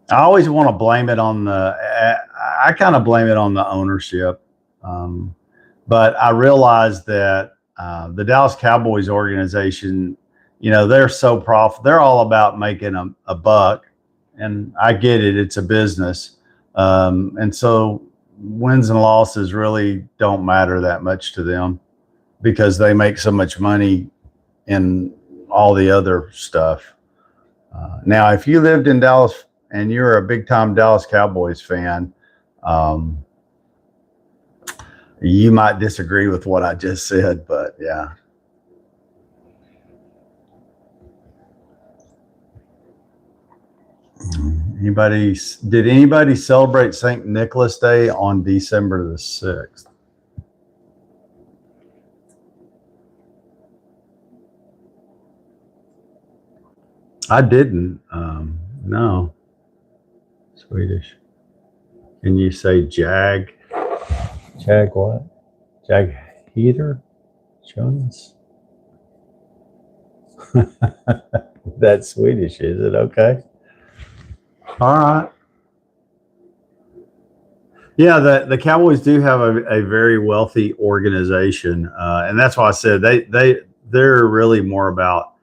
I always want to blame it on I kind of blame it on the ownership. But I realize that the Dallas Cowboys organization, they're so profitable. They're all about making a buck. And I get it. It's a business. And so wins and losses really don't matter that much to them because they make so much money in all the other stuff. Now, if you lived in Dallas and you're a big time Dallas Cowboys fan, you might disagree with what I just said, but yeah. Did anybody celebrate St. Nicholas Day on December the 6th? I didn't. No. Swedish. Can you say Jag? Jag what? Jag heater? Jonas? That's Swedish, is it? Okay. All right. Yeah, the Cowboys do have a very wealthy organization, and that's why I said they're really more about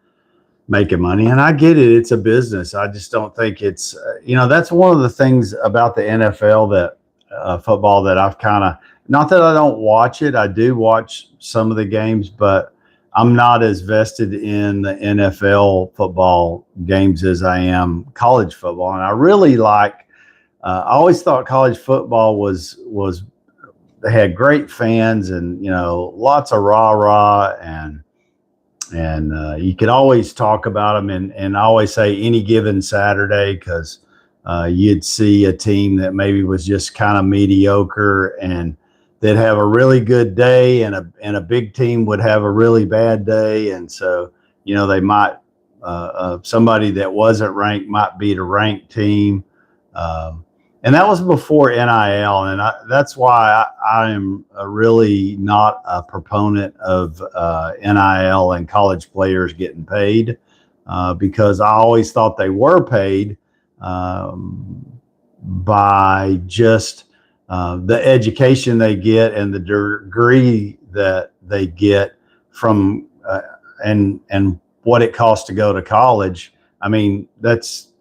making money. And I get it; it's a business. I just don't think it's that's one of the things about the NFL that football that I've kind of, not that I don't watch it. I do watch some of the games, but I'm not as vested in the NFL football games as I am college football, and I really like. I always thought college football was they had great fans and lots of rah and you could always talk about them and I always say any given Saturday because you'd see a team that maybe was just kind of mediocre and they'd have a really good day and a big team would have a really bad day, and so they might somebody that wasn't ranked might beat a ranked team. And that was before NIL, and that's why I am really not a proponent of NIL and college players getting paid because I always thought they were paid by just the education they get and the degree that they get from and what it costs to go to college. I mean, that's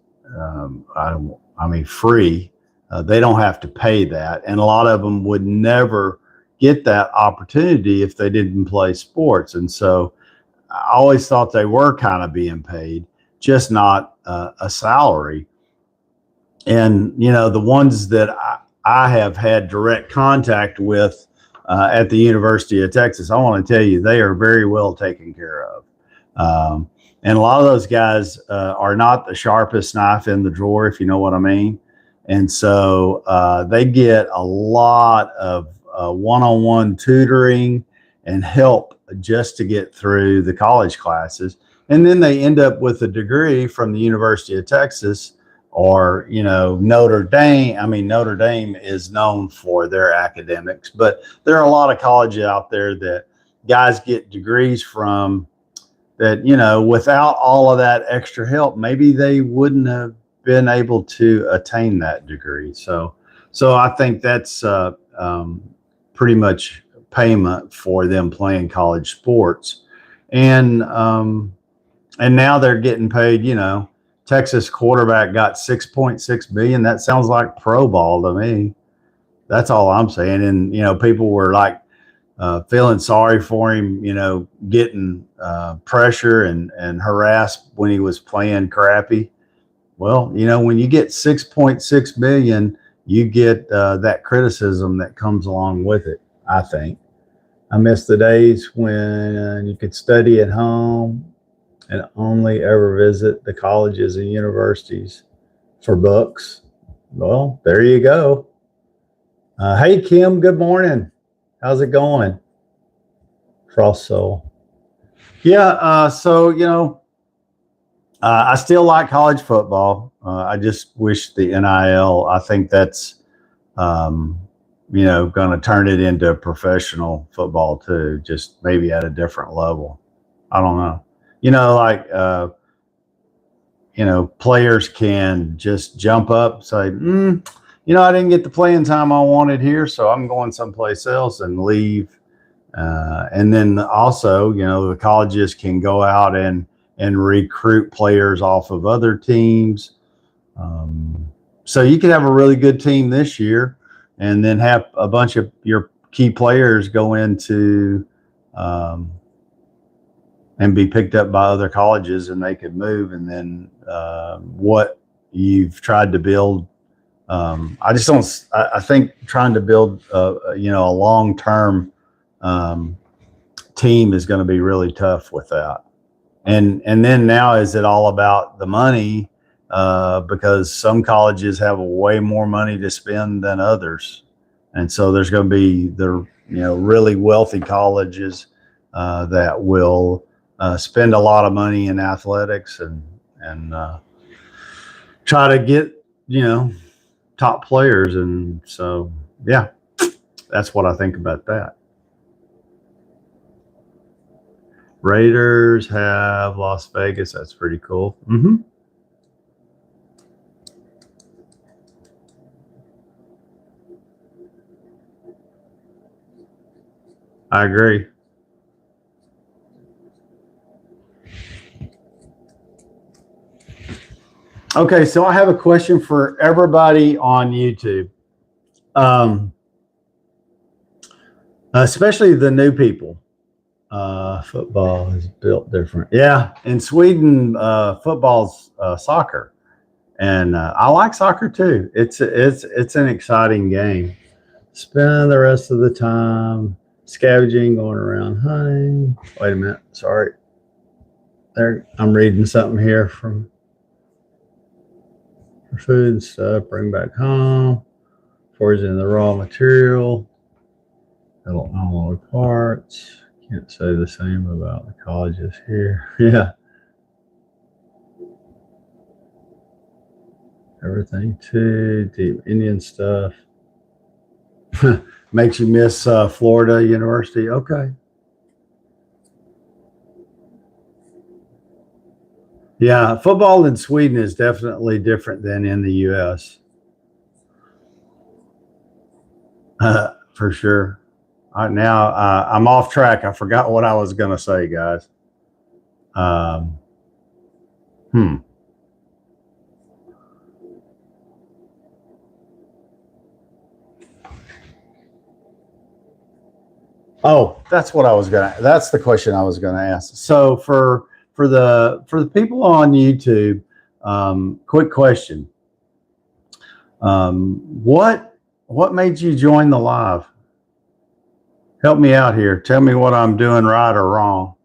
free. They don't have to pay that. And a lot of them would never get that opportunity if they didn't play sports. And so I always thought they were kind of being paid, just not a salary. And, the ones that I have had direct contact with at the University of Texas, I want to tell you, they are very well taken care of. And a lot of those guys are not the sharpest knife in the drawer, if you know what I mean. And so they get a lot of one-on-one tutoring and help just to get through the college classes. And then they end up with a degree from the University of Texas or, Notre Dame. I mean, Notre Dame is known for their academics, but there are a lot of colleges out there that guys get degrees from that, without all of that extra help, maybe they wouldn't have been able to attain that degree. So I think that's pretty much payment for them playing college sports. And now they're getting paid, Texas quarterback got $6.6 million. That sounds like pro ball to me. That's all I'm saying. And, people were like feeling sorry for him, getting pressure and harassed when he was playing crappy. Well, when you get 6.6 million, you get that criticism that comes along with it, I think. I miss the days when you could study at home and only ever visit the colleges and universities for books. Well, there you go. Hey, Kim, good morning. How's it going? Frost Soul. Yeah, so, I still like college football. I just wish the NIL, I think that's, going to turn it into professional football too, just maybe at a different level. I don't know. Players can just jump up, say, I didn't get the playing time I wanted here, so I'm going someplace else and leave. And then also, the colleges can go out and recruit players off of other teams. So you could have a really good team this year, and then have a bunch of your key players go into and be picked up by other colleges, and they could move. And then what you've tried to build, I just don't. I think trying to build, a long-term team is going to be really tough with that. And then now, is it all about the money? Because some colleges have way more money to spend than others, and so there's going to be the really wealthy colleges that will spend a lot of money in athletics and try to get top players. And so yeah, that's what I think about that. Raiders have Las Vegas. That's pretty cool. I agree. Okay, so I have a question for everybody on YouTube, especially the new people. Football is built different. Yeah, in Sweden, football's soccer, and I like soccer too. It's an exciting game. Spend the rest of the time scavenging, going around hunting. Wait a minute, sorry. There, I'm reading something here from food and stuff. Bring back home. Foraging the raw material. Unload parts. Can't say the same about the colleges here. Yeah. Everything too. Deep Indian stuff. Makes you miss Florida University. Okay. Yeah, football in Sweden is definitely different than in the U.S. For sure. Now I'm off track. I forgot what I was going to say, guys. Oh, that's the question I was gonna ask. So for the people on YouTube, quick question. What made you join the live? Help me out here. Tell me what I'm doing right or wrong.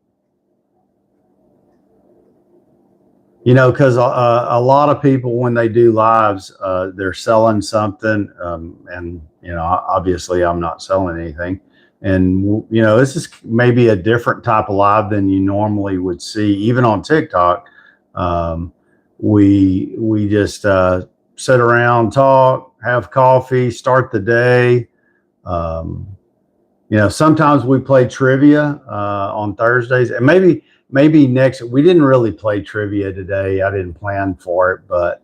Because a lot of people, when they do lives, they're selling something, and obviously I'm not selling anything. And this is maybe a different type of live than you normally would see, even on TikTok. We just sit around, talk, have coffee, start the day. Sometimes we play trivia on Thursdays, and maybe next. We didn't really play trivia today. I didn't plan for it, but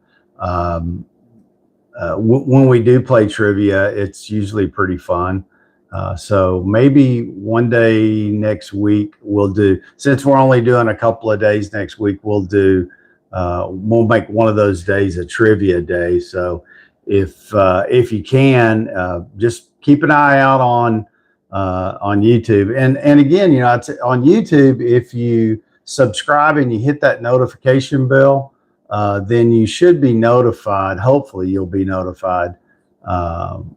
when we do play trivia, it's usually pretty fun. So maybe one day next week we'll do, since we're only doing a couple of days next week, we'll make one of those days a trivia day. So if you can, just keep an eye out on YouTube. And again, on YouTube, if you subscribe and you hit that notification bell, then you should be notified. Hopefully you'll be notified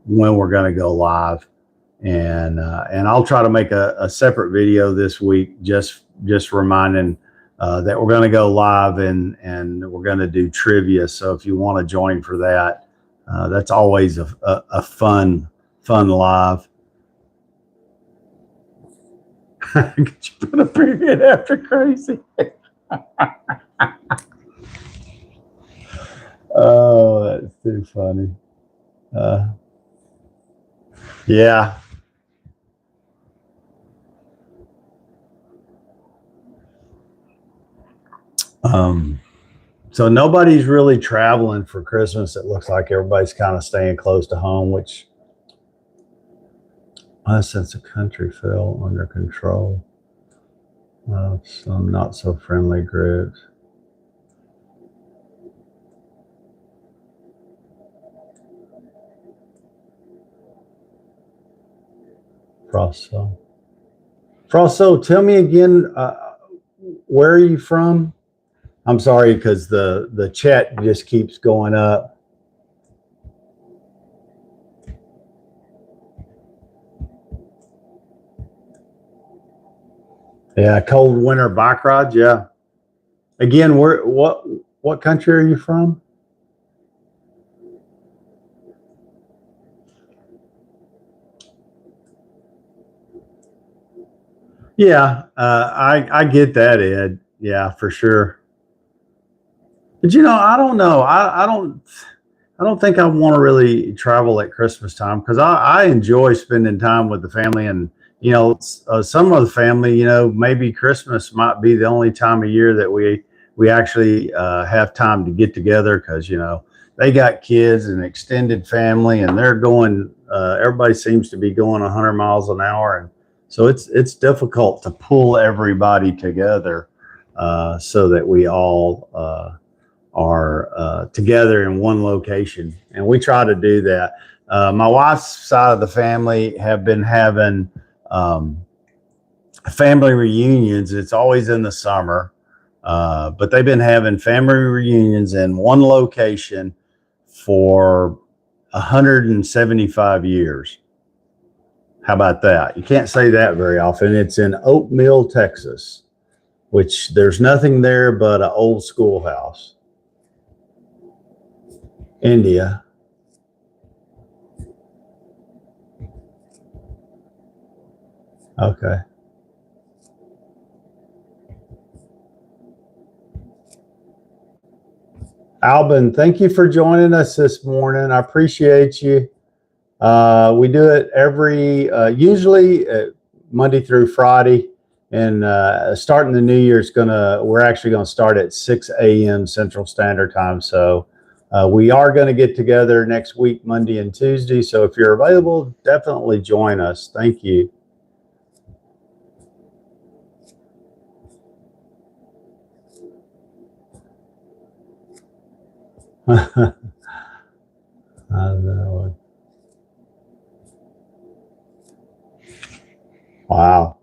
when we're going to go live. And I'll try to make a separate video this week, just reminding that we're going to go live and we're going to do trivia. So if you want to join for that, that's always a fun live. Could you put a period after crazy? Oh, that's too funny. Yeah. So nobody's really traveling for Christmas. It looks like everybody's kind of staying close to home, which my sense of country fell under control. Some not so friendly groups. Frosso. Frosso, tell me again, where are you from? I'm sorry, because the chat just keeps going up. Yeah, cold winter bike rides. Yeah. Again, what country are you from? Yeah, I get that, Ed. Yeah, for sure. But I don't know. I don't think I want to really travel at Christmas time because I enjoy spending time with the family and some of the family. Maybe Christmas might be the only time of year that we actually have time to get together because they got kids and extended family and they're going. Everybody seems to be going 100 miles an hour, and so it's difficult to pull everybody together so that we all are together in one location, and we try to do that. My wife's side of the family have been having family reunions. It's always in the summer, but they've been having family reunions in one location for 175 years. How about that? You can't say that very often. It's in Oatmeal, Texas, which there's nothing there but an old schoolhouse. India. Okay. Albin, thank you for joining us this morning. I appreciate you. We do it usually Monday through Friday, and starting the new year we're actually going to start at 6 a.m. Central Standard Time. So we are going to get together next week, Monday and Tuesday. So if you're available, definitely join us. Thank you. I know. Wow.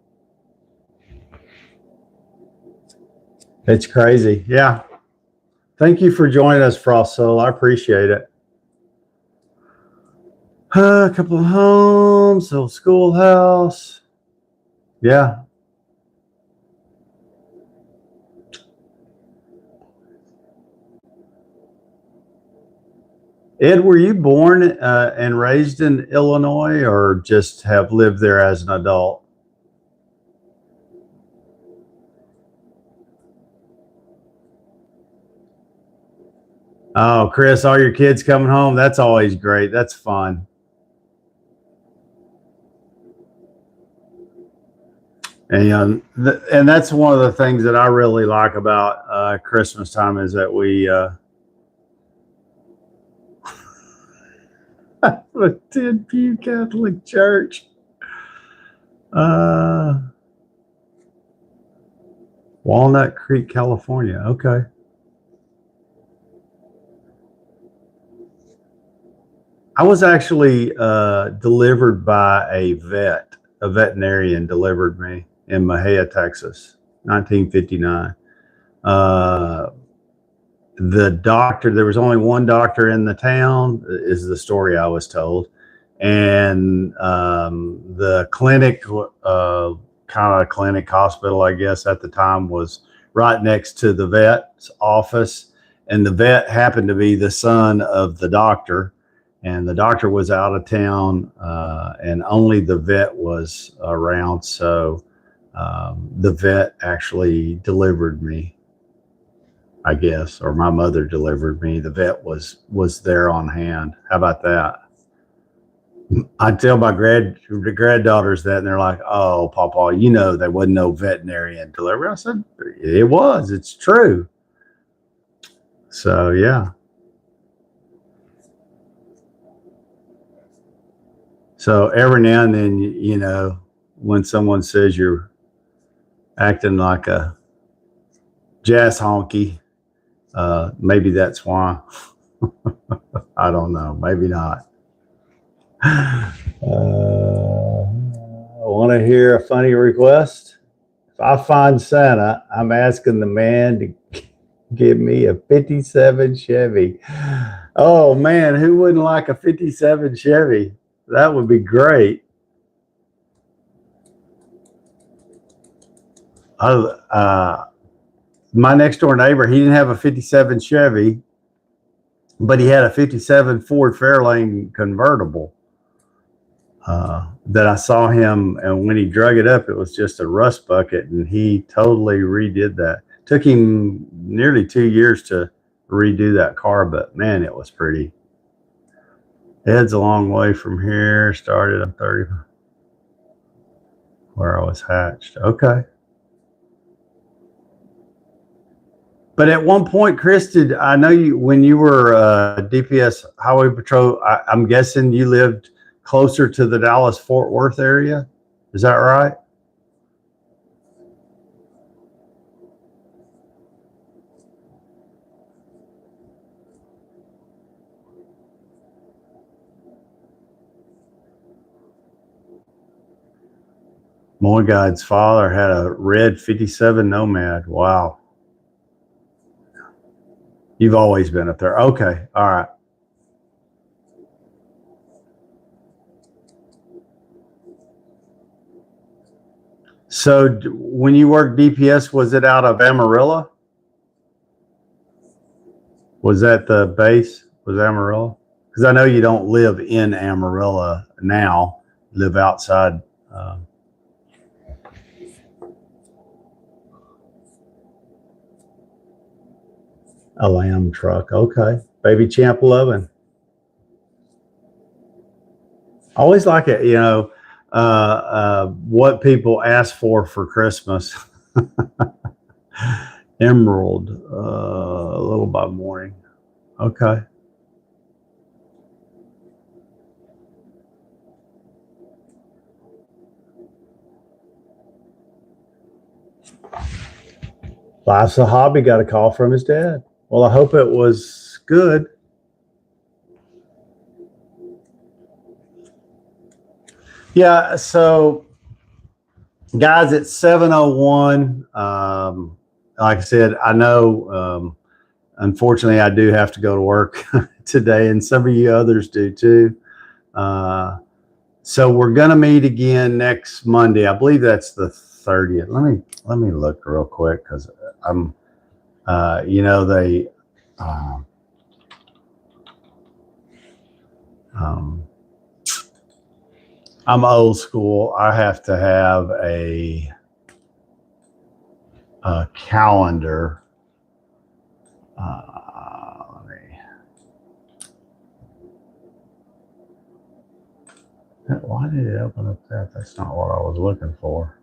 It's crazy. Yeah. Thank you for joining us, Frost Soul. I appreciate it. A couple of homes, a schoolhouse. Yeah. Ed, were you born and raised in Illinois or just have lived there as an adult? Oh, Chris, all your kids coming home. That's always great. That's fun. And and that's one of the things that I really like about Christmas time is that we attend Pew Catholic Church. Walnut Creek, California. Okay. I was actually delivered by a veterinarian delivered me in Mahia, Texas, 1959. The doctor, there was only one doctor in the town, is the story I was told. And the clinic, kind of clinic hospital, I guess, at the time was right next to the vet's office. And the vet happened to be the son of the doctor. And the doctor was out of town, and only the vet was around. So the vet actually delivered me, I guess, or my mother delivered me. The vet was there on hand. How about that? I tell my granddaughters that, and they're like, "Oh, Papa, there wasn't no veterinarian delivery." I said, "It was. It's true." So yeah. So every now and then, when someone says you're acting like a jazz honky, maybe that's why. I don't know. Maybe not. want to hear a funny request? If I find Santa, I'm asking the man to give me a 57 Chevy. Oh man, who wouldn't like a 57 Chevy? That would be great. My next door neighbor, he didn't have a 57 Chevy, but he had a 57 Ford Fairlane convertible. That I saw him, and when he drug it up, it was just a rust bucket, and he totally redid that. Took him nearly 2 years to redo that car, but man, it was pretty. Head's a long way from here. Started on 30, where I was hatched. Okay. But at one point, Chris, I know you, when you were DPS Highway Patrol, I'm guessing you lived closer to the Dallas-Fort Worth area. Is that right? Moyguide's father had a red 57 Nomad. Wow. You've always been up there. Okay. All right. So when you worked DPS, was it out of Amarillo? Was that the base? Was Amarillo? Because I know you don't live in Amarillo now. You live outside. A lamb truck. Okay. Baby Champ 11. I always like it, what people ask for Christmas. Emerald, a little by morning. Okay. Life's a hobby got a call from his dad. Well, I hope it was good. Yeah, so guys, it's 7:01. Like I said, I know, unfortunately, I do have to go to work today, and some of you others do too. So we're going to meet again next Monday. I believe that's the 30th. Let me look real quick, because I'm, they, I'm old school. I have to have a calendar. Why did it open up that? That's not what I was looking for.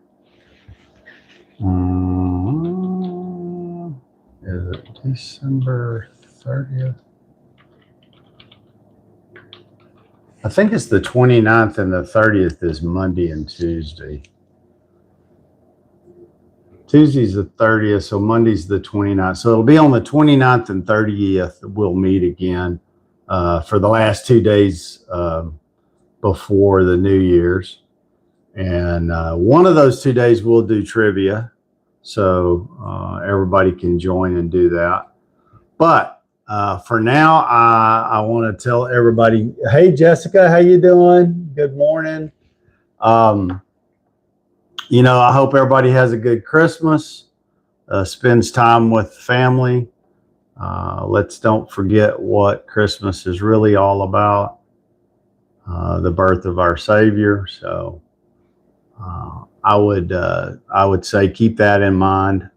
Is it December 30th? I think it's the 29th, and the 30th is Monday and Tuesday. Tuesday's the 30th, so Monday's the 29th. So it'll be on the 29th and 30th we'll meet again for the last 2 days before the New Year's. And one of those 2 days we'll do trivia, so everybody can join and do that. But for now, I want to tell everybody, hey, Jessica, how you doing? Good morning. I hope everybody has a good Christmas, spends time with family. Let's don't forget what Christmas is really all about, the birth of our Savior. So I would say keep that in mind.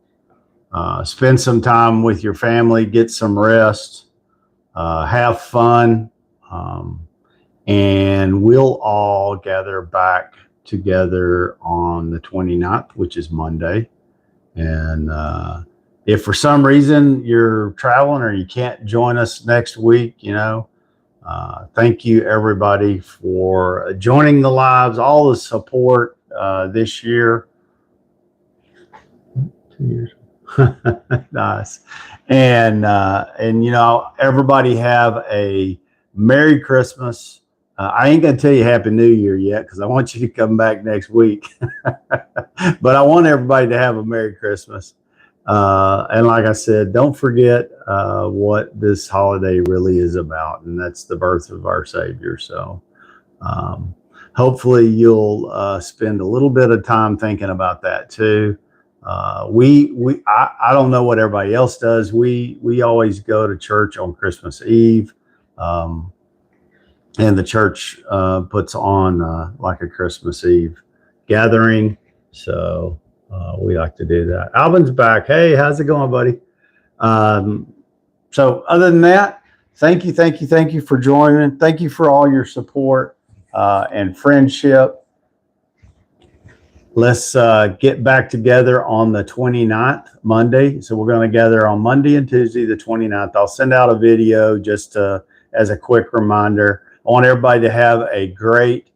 Spend some time with your family, get some rest, have fun, and we'll all gather back together on the 29th, which is Monday. And if for some reason you're traveling or you can't join us next week, thank you everybody for joining the lives, all the support this year. 2 years. Nice. And everybody have a Merry Christmas, I ain't going to tell you Happy New Year yet because I want you to come back next week. But I want everybody to have a Merry Christmas. And like I said, don't forget what this holiday really is about, and that's the birth of our Savior. So hopefully you'll spend a little bit of time thinking about that too. I don't know what everybody else does. We always go to church on Christmas Eve. And the church puts on like a Christmas Eve gathering. So we like to do that. Alvin's back. Hey, how's it going, buddy? So other than that, thank you for joining. Thank you for all your support and friendship. Let's get back together on the 29th, Monday. So we're going to gather on Monday and Tuesday, the 29th. I'll send out a video just as a quick reminder. I want everybody to have a great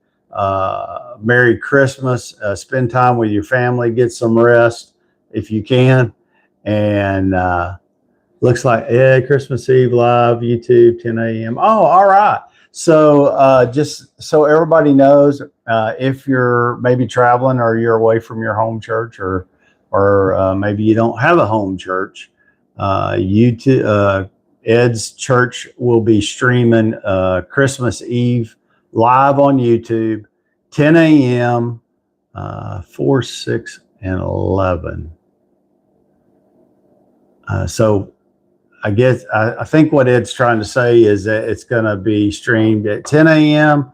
Merry Christmas. Spend time with your family. Get some rest if you can. And looks like, yeah, Christmas Eve live, YouTube, 10 a.m. Oh, all right. So just so everybody knows, if you're maybe traveling or you're away from your home church, or maybe you don't have a home church, YouTube, Ed's church will be streaming Christmas Eve live on YouTube, 10 a.m., 4, 6, and 11. So I guess I think what Ed's trying to say is that it's going to be streamed at 10 a.m.,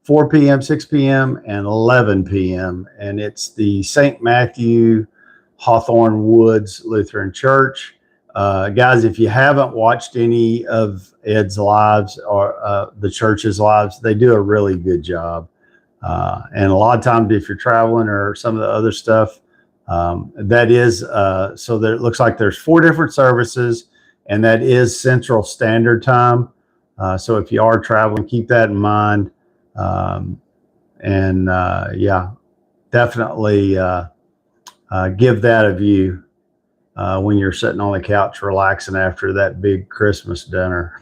4 p.m., 6 p.m., and 11 p.m. And it's the St. Matthew Hawthorne Woods Lutheran Church. Guys, if you haven't watched any of Ed's lives or the church's lives, they do a really good job. And a lot of times if you're traveling or some of the other stuff, that is, so there, it looks like there's 4 different services, and that is Central Standard Time. So if you are traveling, keep that in mind. Yeah, definitely give that a view when you're sitting on the couch relaxing after that big Christmas dinner.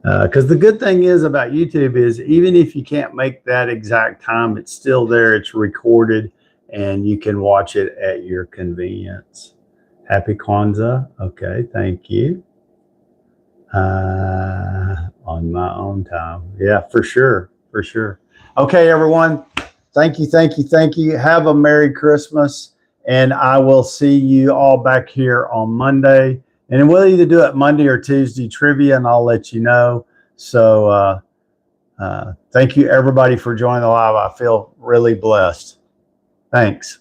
Because the good thing is about YouTube is even if you can't make that exact time, it's still there. It's recorded, and you can watch it at your convenience. Happy Kwanzaa. Okay, thank you. On my own time. Yeah, for sure. Okay, everyone. Thank you. Have a Merry Christmas. And I will see you all back here on Monday. And we'll either do it Monday or Tuesday trivia, and I'll let you know. So thank you, everybody, for joining the live. I feel really blessed. Thanks.